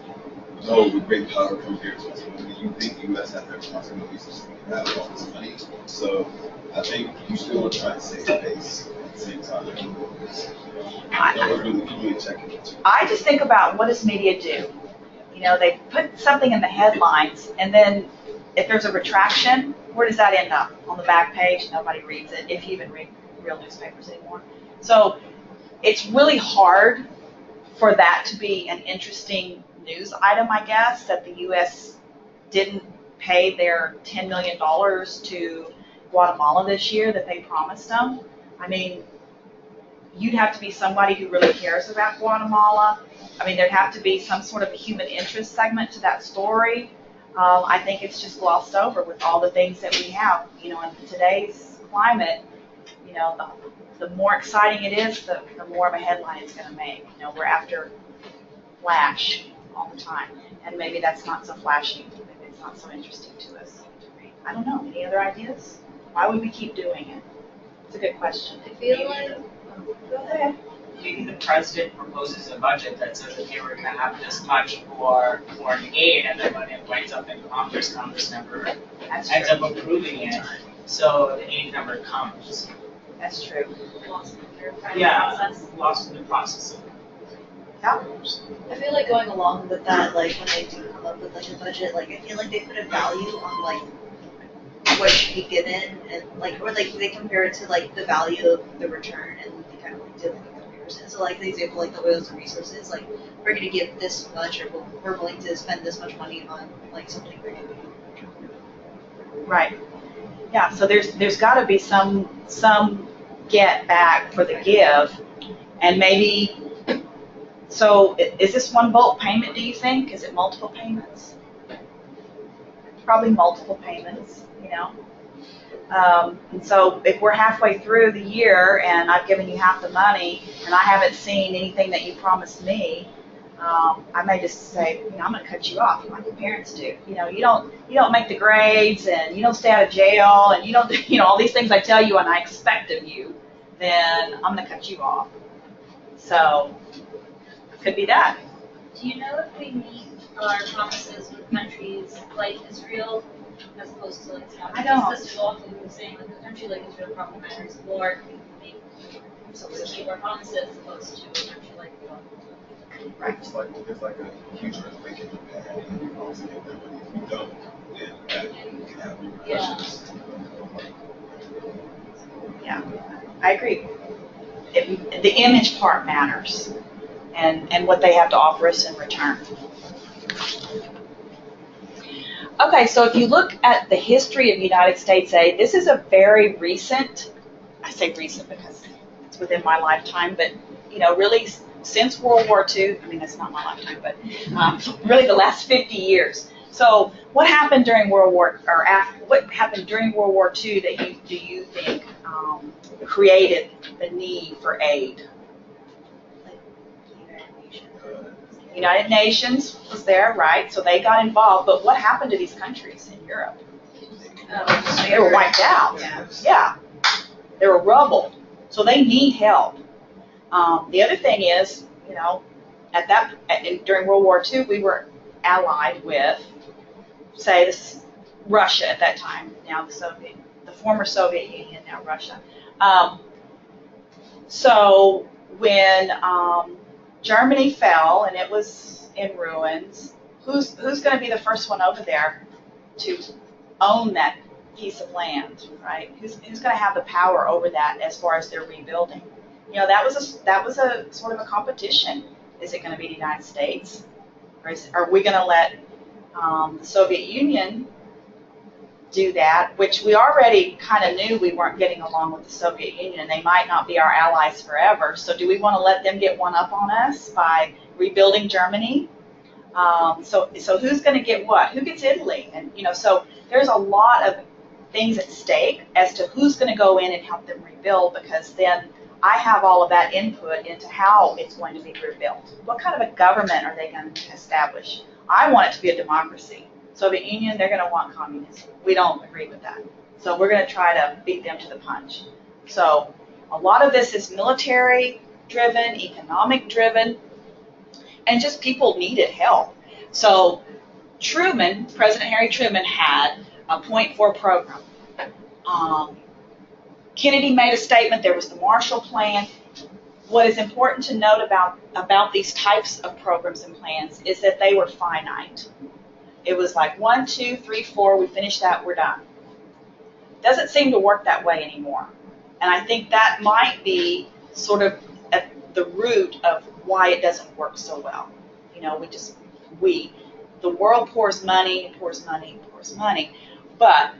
no, with great power comes great responsibility. You think the U.S. has that responsibility to have all this money, so I think you still want to try to save face at the same time. No one's really checking it. I just think about, what does media do? You know, they put something in the headlines, and then if there's a retraction, where does that end up? On the back page, nobody reads it, if you even read real newspapers anymore. So it's really hard for that to be an interesting news item, I guess, that the U.S. didn't pay their $10 million to Guatemala this year that they promised them. I mean, you'd have to be somebody who really cares about Guatemala. I mean, there'd have to be some sort of a human interest segment to that story. I think it's just glossed over with all the things that we have. You know, in today's climate, you know, the more exciting it is, the more of a headline it's going to make. You know, we're after flash all the time, and maybe that's not so flashy. Maybe it's not so interesting to us. I don't know. Any other ideas? Why would we keep doing it? It's a good question. I feel like, Go ahead. Maybe the president proposes a budget that says, okay, we're going to have this much for foreign aid, and then when it winds up in Congress never ends up approving it, so the aid never comes. That's true. lost in their Yeah, lost in the process. Yeah. I feel like going along with that, like when they do come up with like a budget, like I feel like they put a value on like what should be given, and like, or like they compare it to like the value of the return, and they kind of like do like a comparison. So like the example, like the oils and resources, like we're gonna give this much, or we're willing to spend this much money on like something we're gonna do. Right. Yeah. So there's got to be some get back for the give, and maybe. So is this one bulk payment? Do you think? Is it multiple payments? Probably multiple payments. You know. And so if we're halfway through the year and I've given you half the money and I haven't seen anything that you promised me, I may just say, you know, I'm going to cut you off like your parents do. You know, you don't make the grades, and you don't stay out of jail, and you don't, you know, all these things I tell you and I expect of you, then I'm going to cut you off. So it could be that. Do you know if we meet our promises with countries like Israel as opposed to like Saudi? I don't. This is often we were saying like a country like Israel probably matters more if we make so we keep our promises as opposed to a country like Right. It's like a huge earthquake in Japan, and you also get that, but if you don't, then that can have repercussions. Yeah, I agree. The image part matters, and what they have to offer us in return. Okay, so if you look at the history of United States aid, this is a very recent, I say recent because it's within my lifetime, but really since World War II, I mean, that's not my lifetime, but really the last 50 years. So what happened during what happened during World War II that do you think created the need for aid? United Nations was there, right? So they got involved, but what happened to these countries in Europe? They were wiped out. Yeah. They were rubble. So they need help. The other thing is, during World War II, we were allied with, say, Russia at that time. Now the former Soviet Union, now Russia. So when Germany fell and it was in ruins, who's going to be the first one over there to own that piece of land, right? Who's going to have the power over that as far as their rebuilding? That was a sort of a competition. Is it going to be the United States, or are we going to let the Soviet Union do that? Which we already kind of knew we weren't getting along with the Soviet Union, and they might not be our allies forever. So do we want to let them get one up on us by rebuilding Germany? So who's going to get what? Who gets Italy? And so there's a lot of things at stake as to who's going to go in and help them rebuild, because then I have all of that input into how it's going to be rebuilt. What kind of a government are they going to establish? I want it to be a democracy. Soviet Union, they're going to want communism. We don't agree with that. So we're going to try to beat them to the punch. So a lot of this is military driven, economic driven, and just people needed help. So President Harry Truman had a .4 program. Kennedy made a statement. There was the Marshall Plan. What is important to note about these types of programs and plans is that they were finite. It was like 1, 2, 3, 4. We finish that, we're done. Doesn't seem to work that way anymore. And I think that might be sort of at the root of why it doesn't work so well. The world pours money, pours money, pours money. But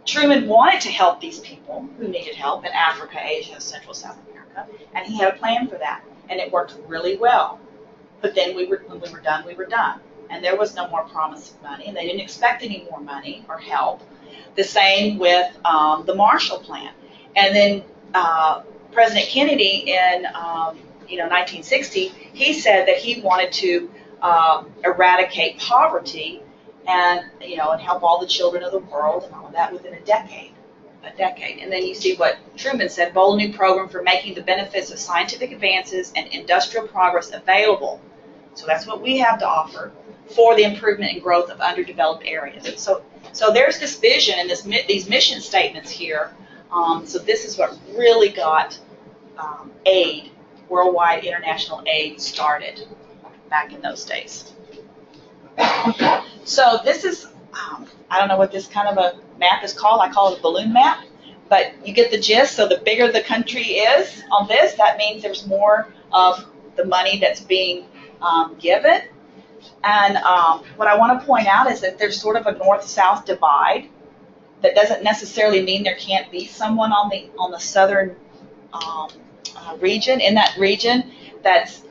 Truman wanted to help these people who needed help in Africa, Asia, Central, South America, and he had a plan for that, and it worked really well. But then when we were done, we were done. And there was no more promise of money, and they didn't expect any more money or help. The same with the Marshall Plan. And then President Kennedy in 1960, he said that he wanted to eradicate poverty and help all the children of the world and all of that within a decade. And then you see what Truman said: bold new program for making the benefits of scientific advances and industrial progress available. So that's what we have to offer for the improvement and growth of underdeveloped areas. So there's this vision and these mission statements here. So this is what really got aid, worldwide international aid, started back in those days. So this is, I don't know what this kind of a map is called. I call it a balloon map. But you get the gist. So the bigger the country is on this, that means there's more of the money that's being given. And what I want to point out is that there's sort of a north-south divide. That doesn't necessarily mean there can't be someone on the southern region, in that region, that's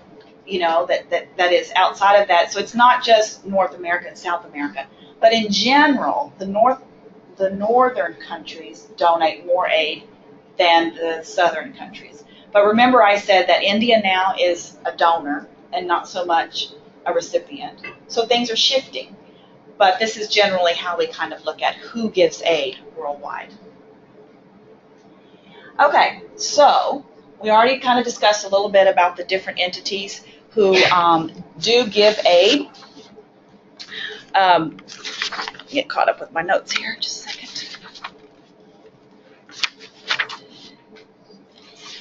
that is outside of that. So it's not just North America and South America, but in general, the northern countries donate more aid than the southern countries. But remember, I said that India now is a donor and not so much a recipient. So things are shifting. But this is generally how we kind of look at who gives aid worldwide. Okay, so we already kind of discussed a little bit about the different entities who do give aid. Get caught up with my notes here, just a second.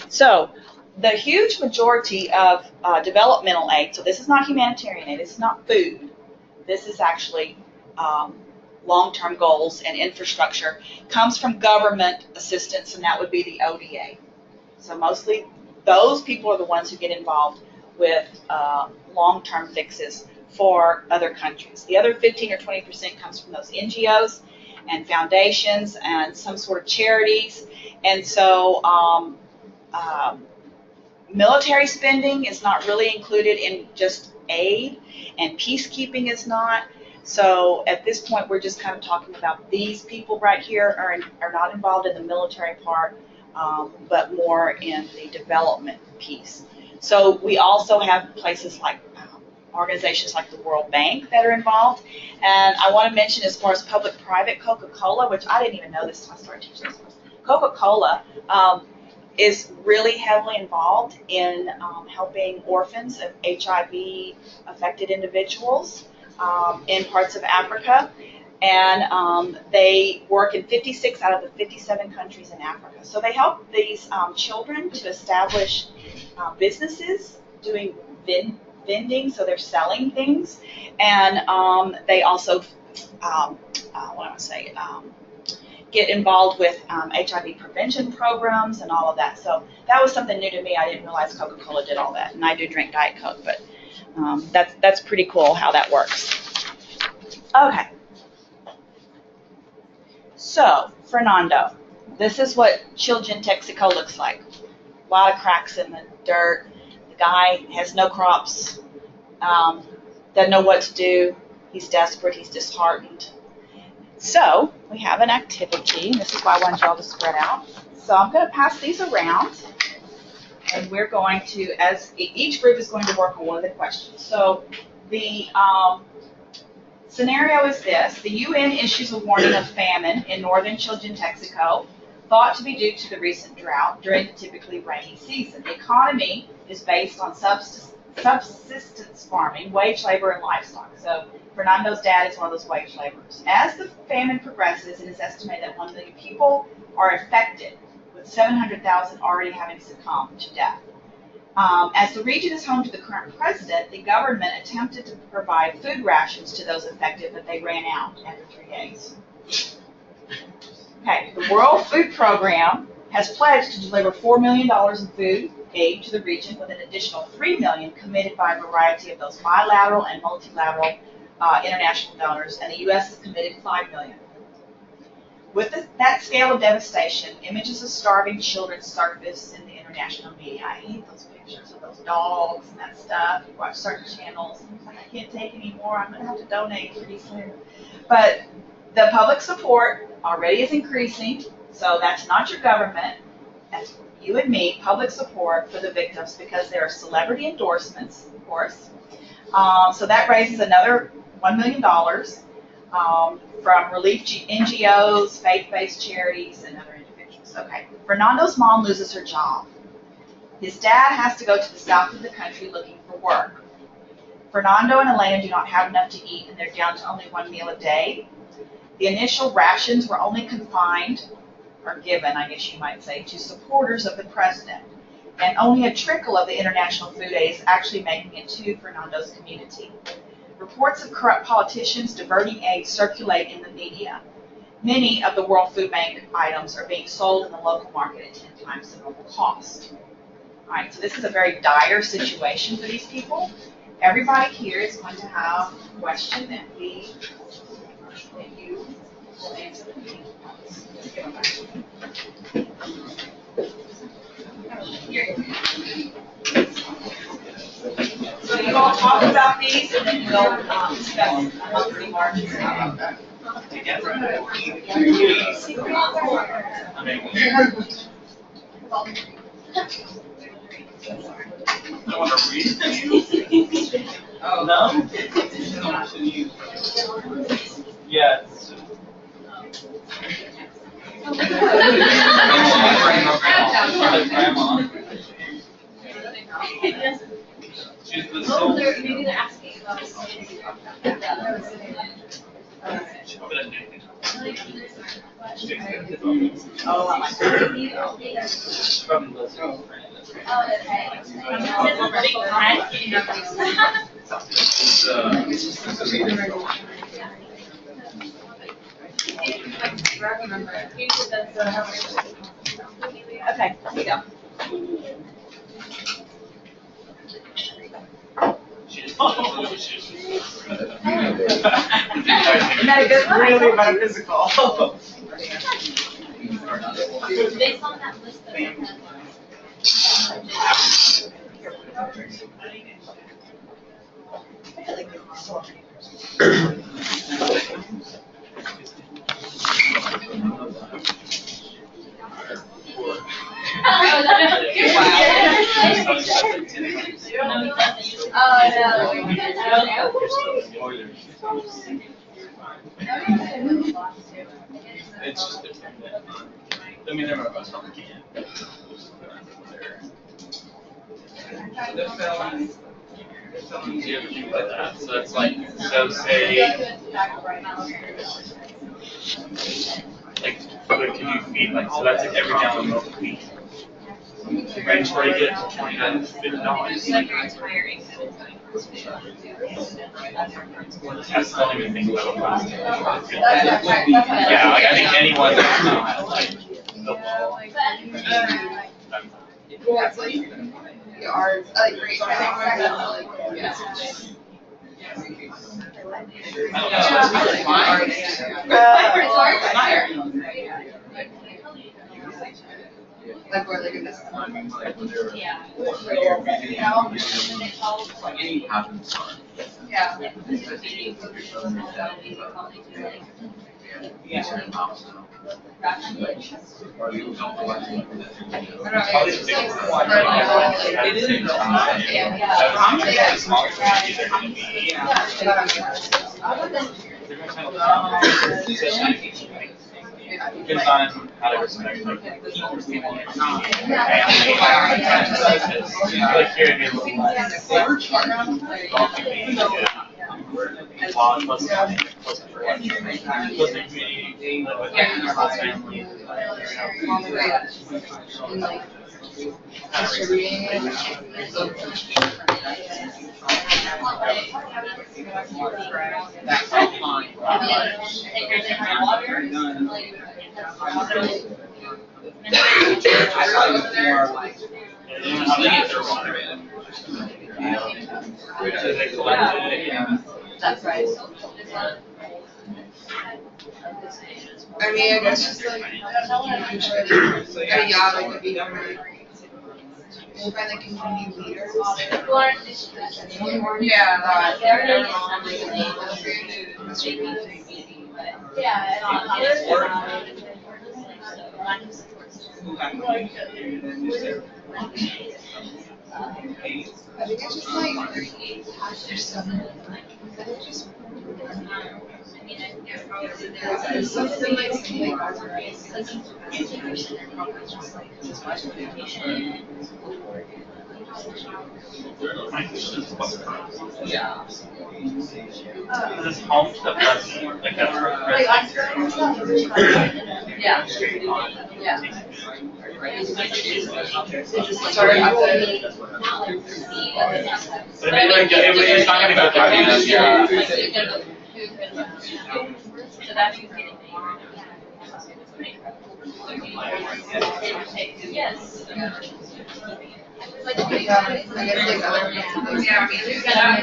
So, the huge majority of developmental aid, so this is not humanitarian aid, this is not food, this is actually long-term goals and infrastructure, comes from government assistance, and that would be the ODA. So mostly those people are the ones who get involved with long-term fixes for other countries. The other 15 or 20% comes from those NGOs and foundations and some sort of charities. And so military spending is not really included in just aid, and peacekeeping is not. So at this point, we're just kind of talking about these people right here are not involved in the military part, but more in the development piece. So we also have places like organizations like the World Bank that are involved. And I want to mention, as far as public-private, Coca-Cola, which I didn't even know this until I started teaching this course. Coca-Cola is really heavily involved in helping orphans of HIV-affected individuals in parts of Africa. And they work in 56 out of the 57 countries in Africa. So they help these children to establish businesses doing vending, so they're selling things. And they also, get involved with HIV prevention programs and all of that. So that was something new to me. I didn't realize Coca-Cola did all that. And I do drink Diet Coke, but that's pretty cool how that works. Okay. So, Fernando, this is what GHICC looks like. A lot of cracks in the dirt. The guy has no crops, doesn't know what to do. He's desperate, he's disheartened. So, we have an activity, and this is why I wanted y'all to spread out. So I'm going to pass these around, and we're going to, as each group is going to work on one of the questions. So the scenario is this. The UN issues a warning of famine in northern GHICC, thought to be due to the recent drought during the typically rainy season. The economy is based on subsistence farming, wage labor, and livestock. So Fernando's dad is one of those wage laborers. As the famine progresses, it is estimated that 1 million people are affected, with 700,000 already having succumbed to death. As the region is home to the current president, the government attempted to provide food rations to those affected, but they ran out after 3 days. Okay, the World Food Program has pledged to deliver $4 million in food aid to the region, with an additional $3 million committed by a variety of those bilateral and multilateral international donors, and the U.S. has committed $5 million. With that scale of devastation, images of starving children surface in the international media. I hate those pictures of those dogs and that stuff. You watch certain channels, and it's like, I can't take any more. I'm going to have to donate pretty soon. But the public support already is increasing, so that's not your government. That's you and me, public support for the victims, because there are celebrity endorsements, of course. So that raises another $1 million from relief NGOs, faith-based charities, and other individuals. Okay, Fernando's mom loses her job. His dad has to go to the south of the country looking for work. Fernando and Elena do not have enough to eat, and they're down to only 1 meal a day. The initial rations were only confined, or given, I guess you might say, to supporters of the president. And only a trickle of the international food aid is actually making it to Fernando's community. Reports of corrupt politicians diverting aid circulate in the media. Many of the World Food Bank items are being sold in the local market at 10 times the normal cost. All right, so this is a very dire situation for these people. Everybody here is going to have a question that you will answer the meeting. Let's give them back. So you all talk about these, and then we'll discuss monthly margins. I want to read it to you. Oh, no? Yeah. Grandma. She's the Oh, I like From the zero. Okay, here we go. Isn't that a good one? Really metaphysical. Based on that list that I had. It's just dependent on, I mean, there are most of them can. The felons, you ever think like that, so it's like, so say, like, what could you feed, like, so that's like every gallon of milk a week. Right, until you get to $20 to $50. Like your entire income. That's the only thing about plastic. Yeah, like I think anyone that's not like the law. Yeah, it's like, ours, like, great, yeah. Like where like in this. Yeah. Like any happens on. Yeah. Or you don't feel like you Probably the biggest one. It isn't the time. The smallest community they're going to be. They're going to kind of depends on how to respect like people in the community. Like here it'd be a little less. Close to community, live with close family. Distributing it. That's all fine. That's right. I mean, I guess just like, yeah, like would be number. We'll find like community leaders. Yeah, I think it's just like, there's some, I think just. There's something like Yeah. This home stuff that's like that's yeah. Yeah. Sorry, but I mean, like, it's not gonna go down this year. So that's who's getting yes. I guess like other. Yeah, it's not a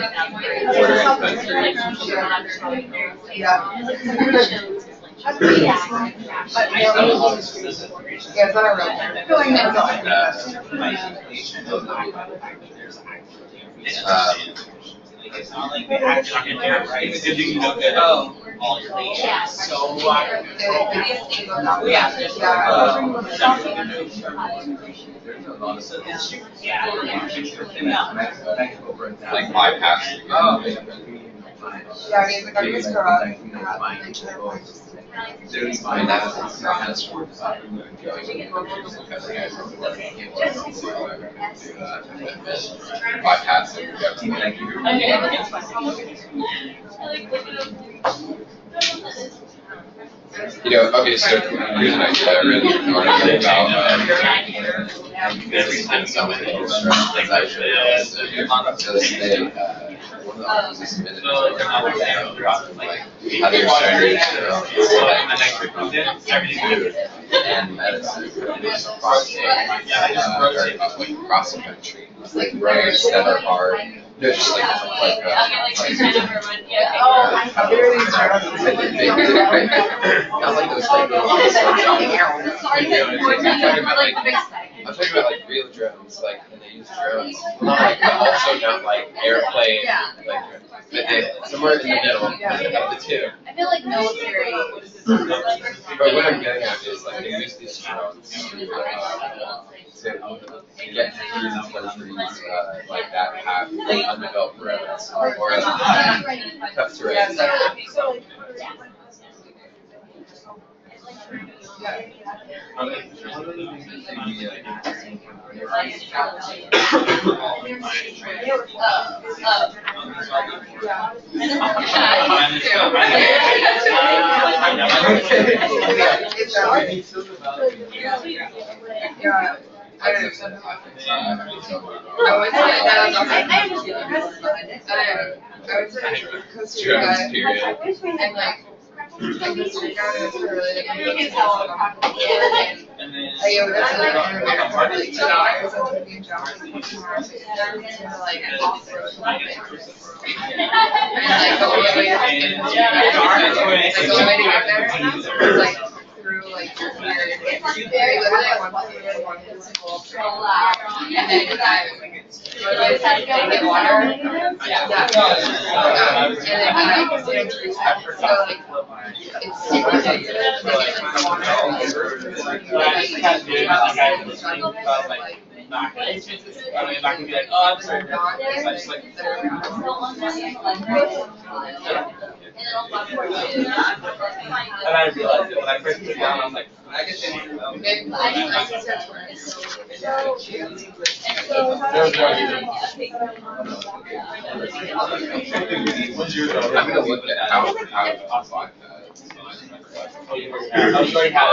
It's not like they actually can do it right. It's good you know that all your things. So Like bypass. Yeah, I mean, like I just grow up. Bypass. You know, okay, so here's an idea I read an article about because they one of the articles they submitted like how they're starting and medicine across the country, like roads that are hard. No, just like not like those like little I'm talking about like real drones, like and they use drones, not like but also not like airplane, like somewhere in the middle of the two. I feel like military. But what I'm getting at is like they use these drones to get through countries like that have undeveloped roads or tough terrain. I would say Costa Rica and like Costa Rica is really like I would definitely like 2 hours of taking jobs to like off-road and like the only way to get there was like through like weird literally one physical and then literally had to get water and then so like it's super sensitive to get the water not gonna be like, oh, I'm sorry. I just like. And I realized it when I first put it down. I'm like, I get it. I'm gonna look at how to block that. I was learning how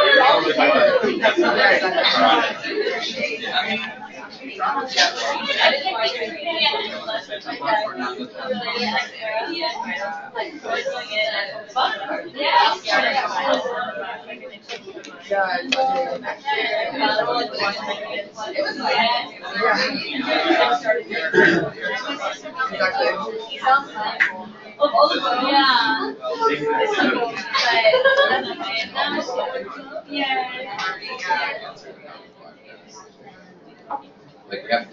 Like we have to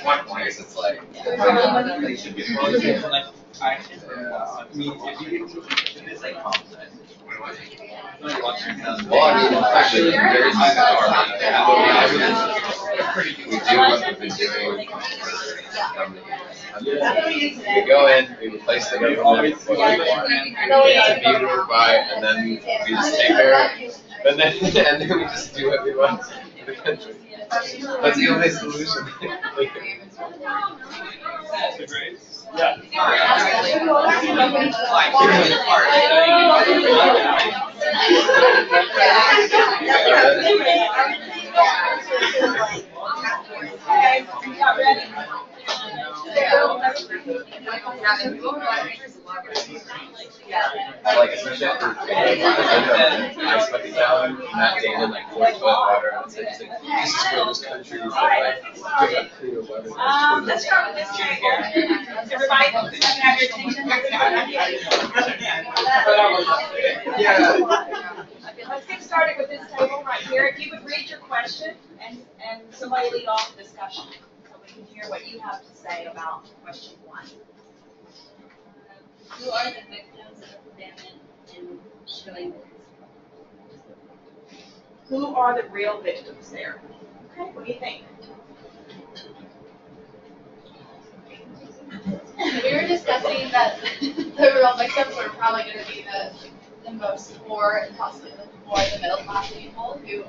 one place it's like well, I mean, actually, there is we do what we've been doing. We go in, we replace the government with what we want. It's a beautiful fight, and then we just take care of it. And then we just do what we want for the country. That's the only solution. Like especially after I expected down Matt Damon like 4-foot water and it's like this is where this country is like give clear water. Let's start with this chair here. Everybody have your attention. Let's get started with this table right here. If you would read your question and somebody lead off the discussion so we can hear what you have to say about question 1. Who are the victims of famine and showing this? Who are the real victims there? Okay, what do you think? We were discussing that the real victims are probably going to be the most poor and possibly the poor, the middle class people who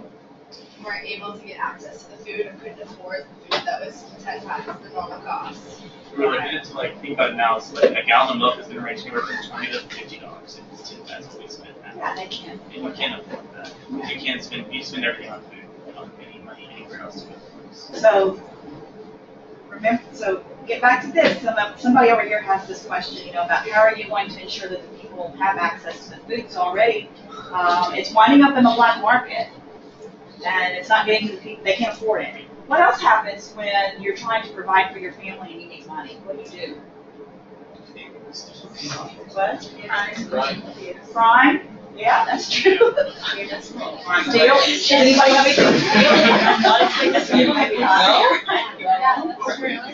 weren't able to get access to the food or couldn't afford the food that was 10 times the normal cost. Really, it's like, think about it now, it's like a gallon of milk is gonna range anywhere from $20 to $50. That's what we spend now. Yeah, they can. And you can't afford that. You can't spend, you spend everything on food, you don't have any money anywhere else to go. So, remember, so get back to this. Somebody over here has this question, about how are you going to ensure that the people have access to the food? So already, it's winding up in the black market, and it's not getting to the people, they can't afford it. What else happens when you're trying to provide for your family and you need money? What do you do? What? Crime? Yeah, that's true. Steal? Does anybody have anything to steal?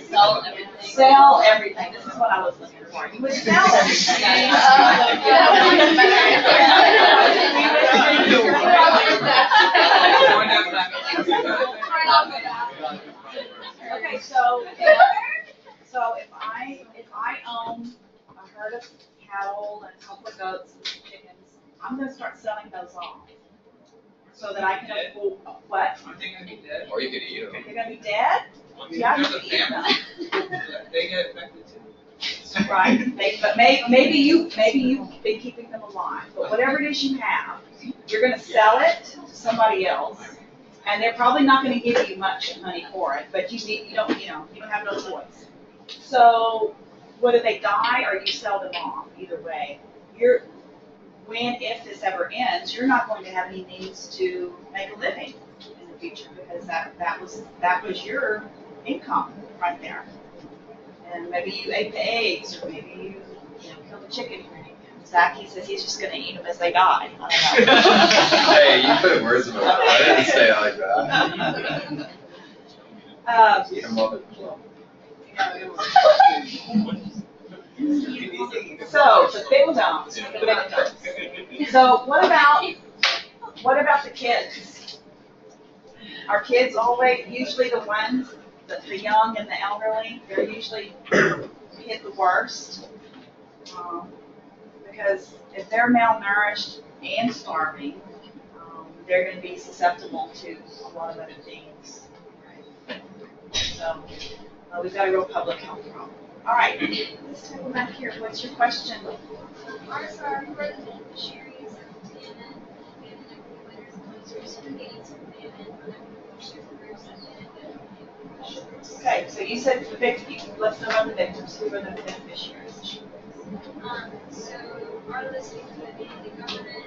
Sell everything. Sell everything. This is what I was looking for. You would sell everything. Okay, so if I own a herd of cattle and a couple of goats and some chickens, I'm gonna start selling those off. So that I can afford, what? Aren't they gonna be dead? Or you could eat them. They're gonna be dead? Yeah, There's you a can eat them. family. They get affected too. Right, but maybe you've been keeping them alive, but whatever it is you have, you're gonna sell it to somebody else, and they're probably not gonna give you much money for it, but you don't have no choice. So, whether they die or you sell them off, either way, if this ever ends, you're not going to have any means to make a living in the future, because that was your income right there. And maybe you ate the eggs, or maybe you killed the chicken for anything. Zach, he says he's just going to eat them as they die. I don't know. Hey, you put words in my mouth. I didn't say it like that. Eat them up as well. So, the big dumps. So, what about the kids? Are kids usually the ones, the young and the elderly, they're usually hit the worst? Because if they're malnourished and starving, they're going to be susceptible to a lot of other things. So, we've got a real public health problem. All right, let's take back here. What's your question? Ours are for the beneficiaries of famine, winners and losers, who gains from famine, groups that benefit. Okay, so you said the victims. Let's know about the victims. Who are the beneficiaries? So our listing could be the government,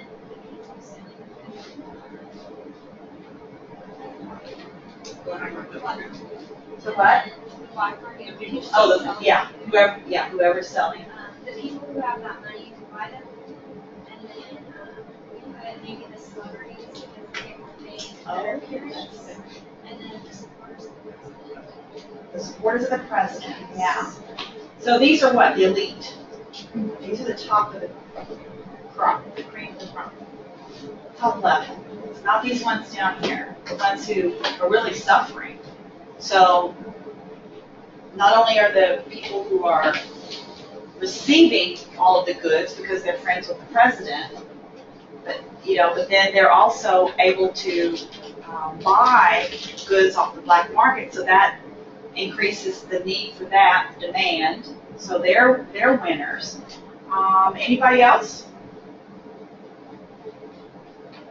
So what? the black market, Whoever's selling. the people who have that money to buy them, and then we put maybe the celebrities because they were made better appearance, and then the supporters of the president. The supporters of the president. Yeah. So these are what? The elite. These are the top of the crop, the cream of the crop. Top level. It's not these ones down here, the ones who are really suffering. So not only are the people who are receiving all of the goods because they're friends with the president, but then they're also able to buy goods off the black market, so that increases the need for that demand. So they're winners. Anybody else?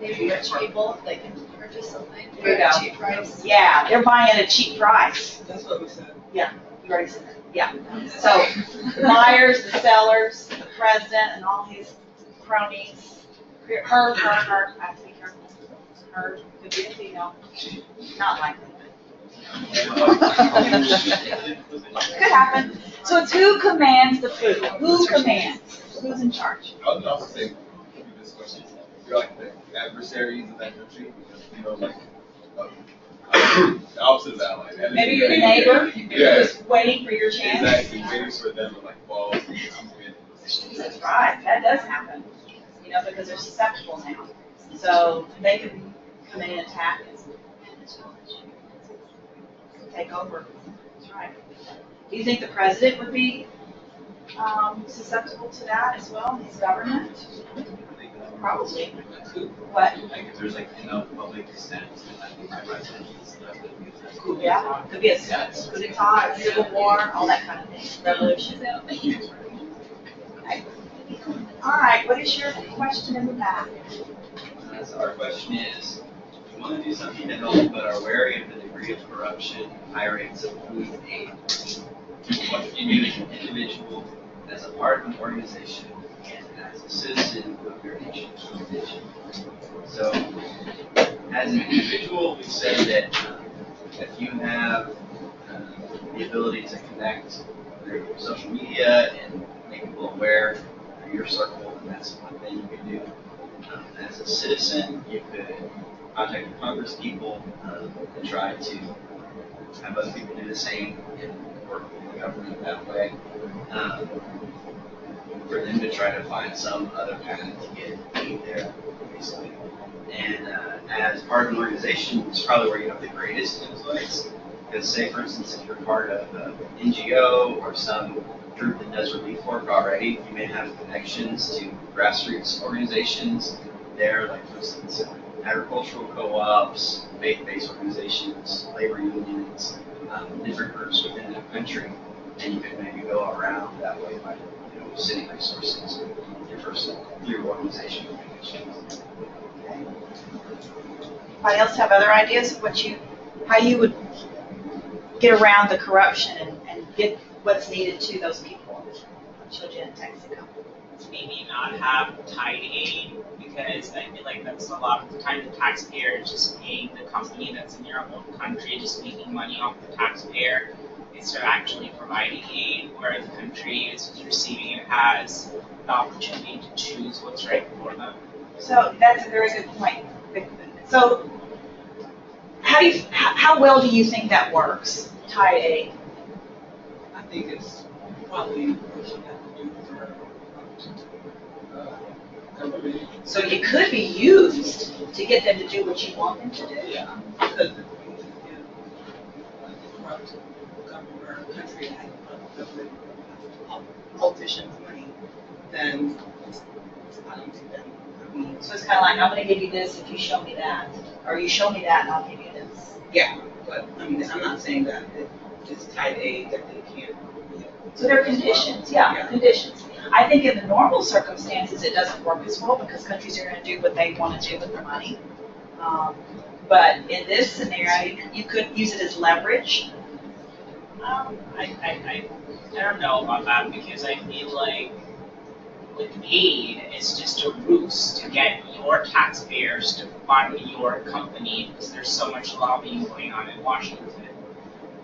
Maybe rich people, they can purchase something There you at go. a cheap price. Yeah, they're buying at a cheap price. That's what we said. Yeah, you already said that. Yeah. So the buyers, the sellers, the president, and all his cronies. Her. I have to be careful. Her could be a female. Not likely, but could happen. So it's who commands the food? Who commands? Who's in charge? I would also say, this question, you're like the adversaries of that country, like the opposite of that, like Maybe you're the neighbor. Yeah. Just waiting for your chance. Exactly, waiting for them to fall. That's right. That does happen. Because they're susceptible now. So they can come in and attack and take over. That's right. Do you think the president would be susceptible to that as well, his government? Probably. What? Like if there's like enough public dissent, then I think my residential stuff would be affected. Coup, yeah, could be a coup d'etat, a civil war, all that kind of thing, revolution. Okay. All right, what is your question in the back? So our question is, we want to do something to help, but are wary of the degree of corruption, high rates of food aid. What can you do as an individual, as a part of an organization, and as a citizen of your nation's organization? So, as an individual, we say that if you have the ability to connect through social media and make people aware of your circle, and that's one thing you can do. As a citizen, you could contact your Congress people and try to have other people do the same and work with the government that way. For them to try to find some other path to get aid there, basically. And as part of an organization, it's probably where you have the greatest influence. Because say, for instance, if you're part of an NGO or some group that does relief work already, you may have connections to grassroots organizations there, like for instance, agricultural co-ops, faith-based organizations, labor unions, different groups within the country, and you could maybe go around that way by sending resources through your organization. Anybody else have other ideas of how you would get around the corruption and get what's needed to those people? Children in Mexico. Maybe not have tied aid, because I feel like that's a lot of the time the taxpayer is just paying the company that's in your own country, just making money off the taxpayer instead of actually providing aid, where the country is receiving it has the opportunity to choose what's right for them. So that's a very good point. So how well do you think that works, tied aid? I think it's probably what you have to do for government. So it could be used to get them to do what you want them to do? Yeah, because if corrupt government or country has government politicians' money, then I don't see that. I mean, So it's kind of like, I'm going to give you this if you show me that, or you show me that and I'll give you this. yeah, but I mean, I'm not saying that it's tied aid that they can't. So there are conditions, conditions. I think in the normal circumstances, it doesn't work as well because countries are going to do what they want to do with their money. But in this scenario, you could use it as leverage. I don't know about that, because I feel like with aid, it's just a ruse to get your taxpayers to fund your company, because there's so much lobbying going on in Washington.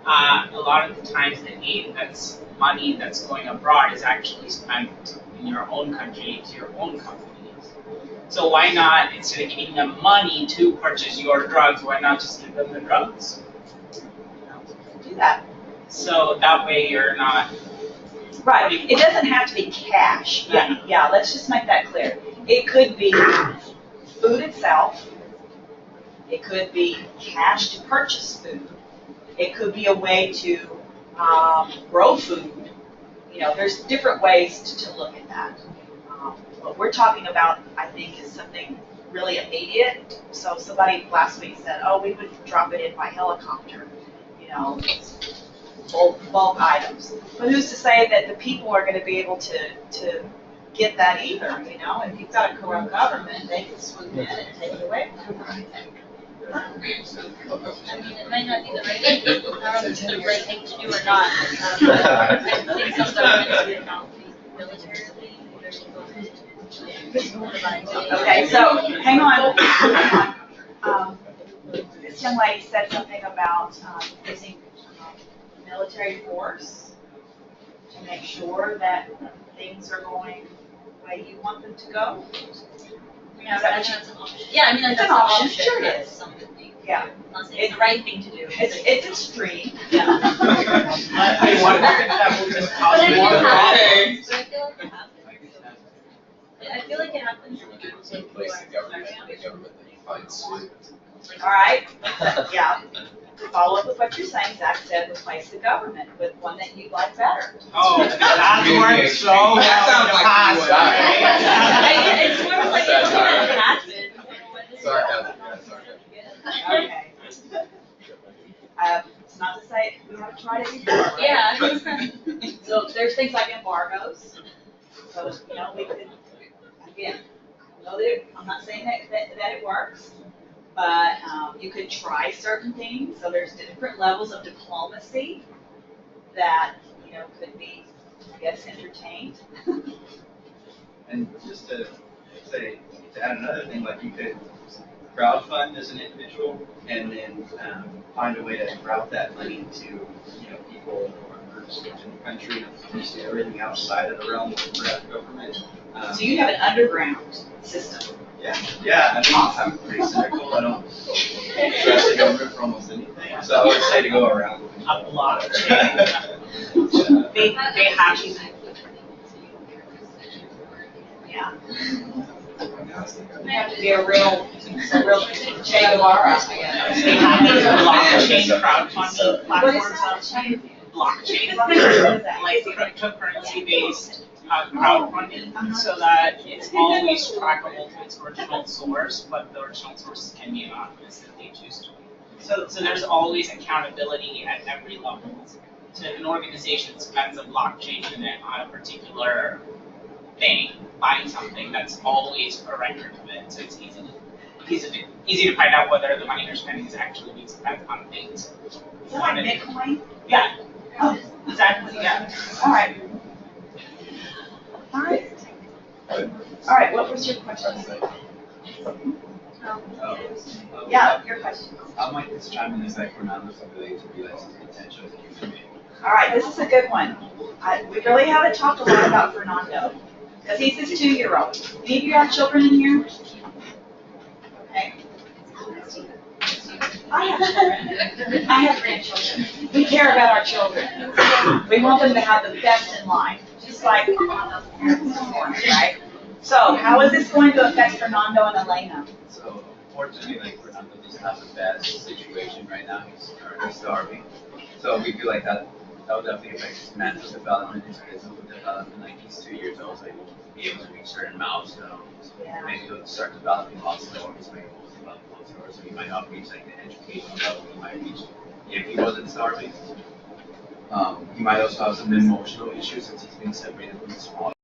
A lot of the times the aid that's money that's going abroad is actually spent in your own country to your own companies. So why not, instead of giving them money to purchase your drugs, why not just give them the drugs? Do that. So that way you're not... Right, it doesn't have to be cash. Yeah, let's just make that clear. It could be food itself. It could be cash to purchase food. It could be a way to grow food. There's different ways to look at that. What we're talking about, I think, is something really immediate. So somebody last week said, oh, we would drop it in by helicopter, bulk items. But who's to say that the people are going to be able to get that either, If you've got a corrupt government, they can swoop in and take it away from you. I mean, it might not be the right thing. I don't know if it's the right thing to do or not. I think some governments do not militarily. Okay, so hang on. This young lady said something about using military force to make sure that things are going the way you want them to go. Yeah, that's an option. Yeah, I mean, It's that's an an option, option. sure it That's is. something. Yeah. I'm not saying it's the right thing to do. It's extreme. Yeah. I wonder if that will just But cause I more feel problems. But I feel like it happens. I feel like it happens. To replace the government that you find suit. All right, yeah. To follow up with what you're saying, Zach said replace the government with one that you like better. Oh, that works so well. That sounds like you would. It's sort of a satire. Sarcasm, yeah, sarcasm. Okay. It's not to say we haven't tried it before, right? Yeah. So there's things like embargoes. So, you know, we could, again, know that I'm not saying that it works, but you could try certain things. So there's different levels of diplomacy that, you know, could be, I guess, entertained. And just to say, to add another thing, like you could crowdfund as an individual and then find a way to route that money to, you know, people or groups in the country, just everything outside of the realm of the government. So you have an underground system. Yeah, I mean, I'm pretty cynical. I don't trust the government for almost anything. So I would say to go around. A blockchain. They have to. Yeah. You have to be a real Che Guevara, I guess. They have these blockchain crowdfunding platforms. Blockchain, like cryptocurrency-based crowdfunding, so that it's always trackable to its original source, but the original source can be anonymous if they choose to. So there's always accountability at every level. So if an organization spends a blockchain in it on a particular thing, buying something, that's always a record of it. So it's easy to find out whether the money they're spending is actually being spent on things. Is that like Bitcoin? Yeah. Oh, exactly. Yeah. All right. All right. All right. What was your question? Yeah, your question. I might just chime in and say Fernando's ability to realize his potential as a human being. All right, this is a good one. We really haven't talked a lot about Fernando because he's this 2-year-old. Any of you have children in here? Okay. I have children. I have grandchildren. We care about our children. We want them to have the best in life, just like right? So, how is this going to affect Fernando and Elena? So, unfortunately, like Fernando doesn't have the best situation right now. He's currently starving. So we feel like that would definitely affect his mental development, his physical development. Like he's 2 years old, so he won't be able to reach certain milestones. Yeah. Maybe he'll start developing muscle or he's maybe able to develop muscle, or so he might not reach like the educational level he might reach if he wasn't starving. He might also have some emotional issues since he's being separated from his father.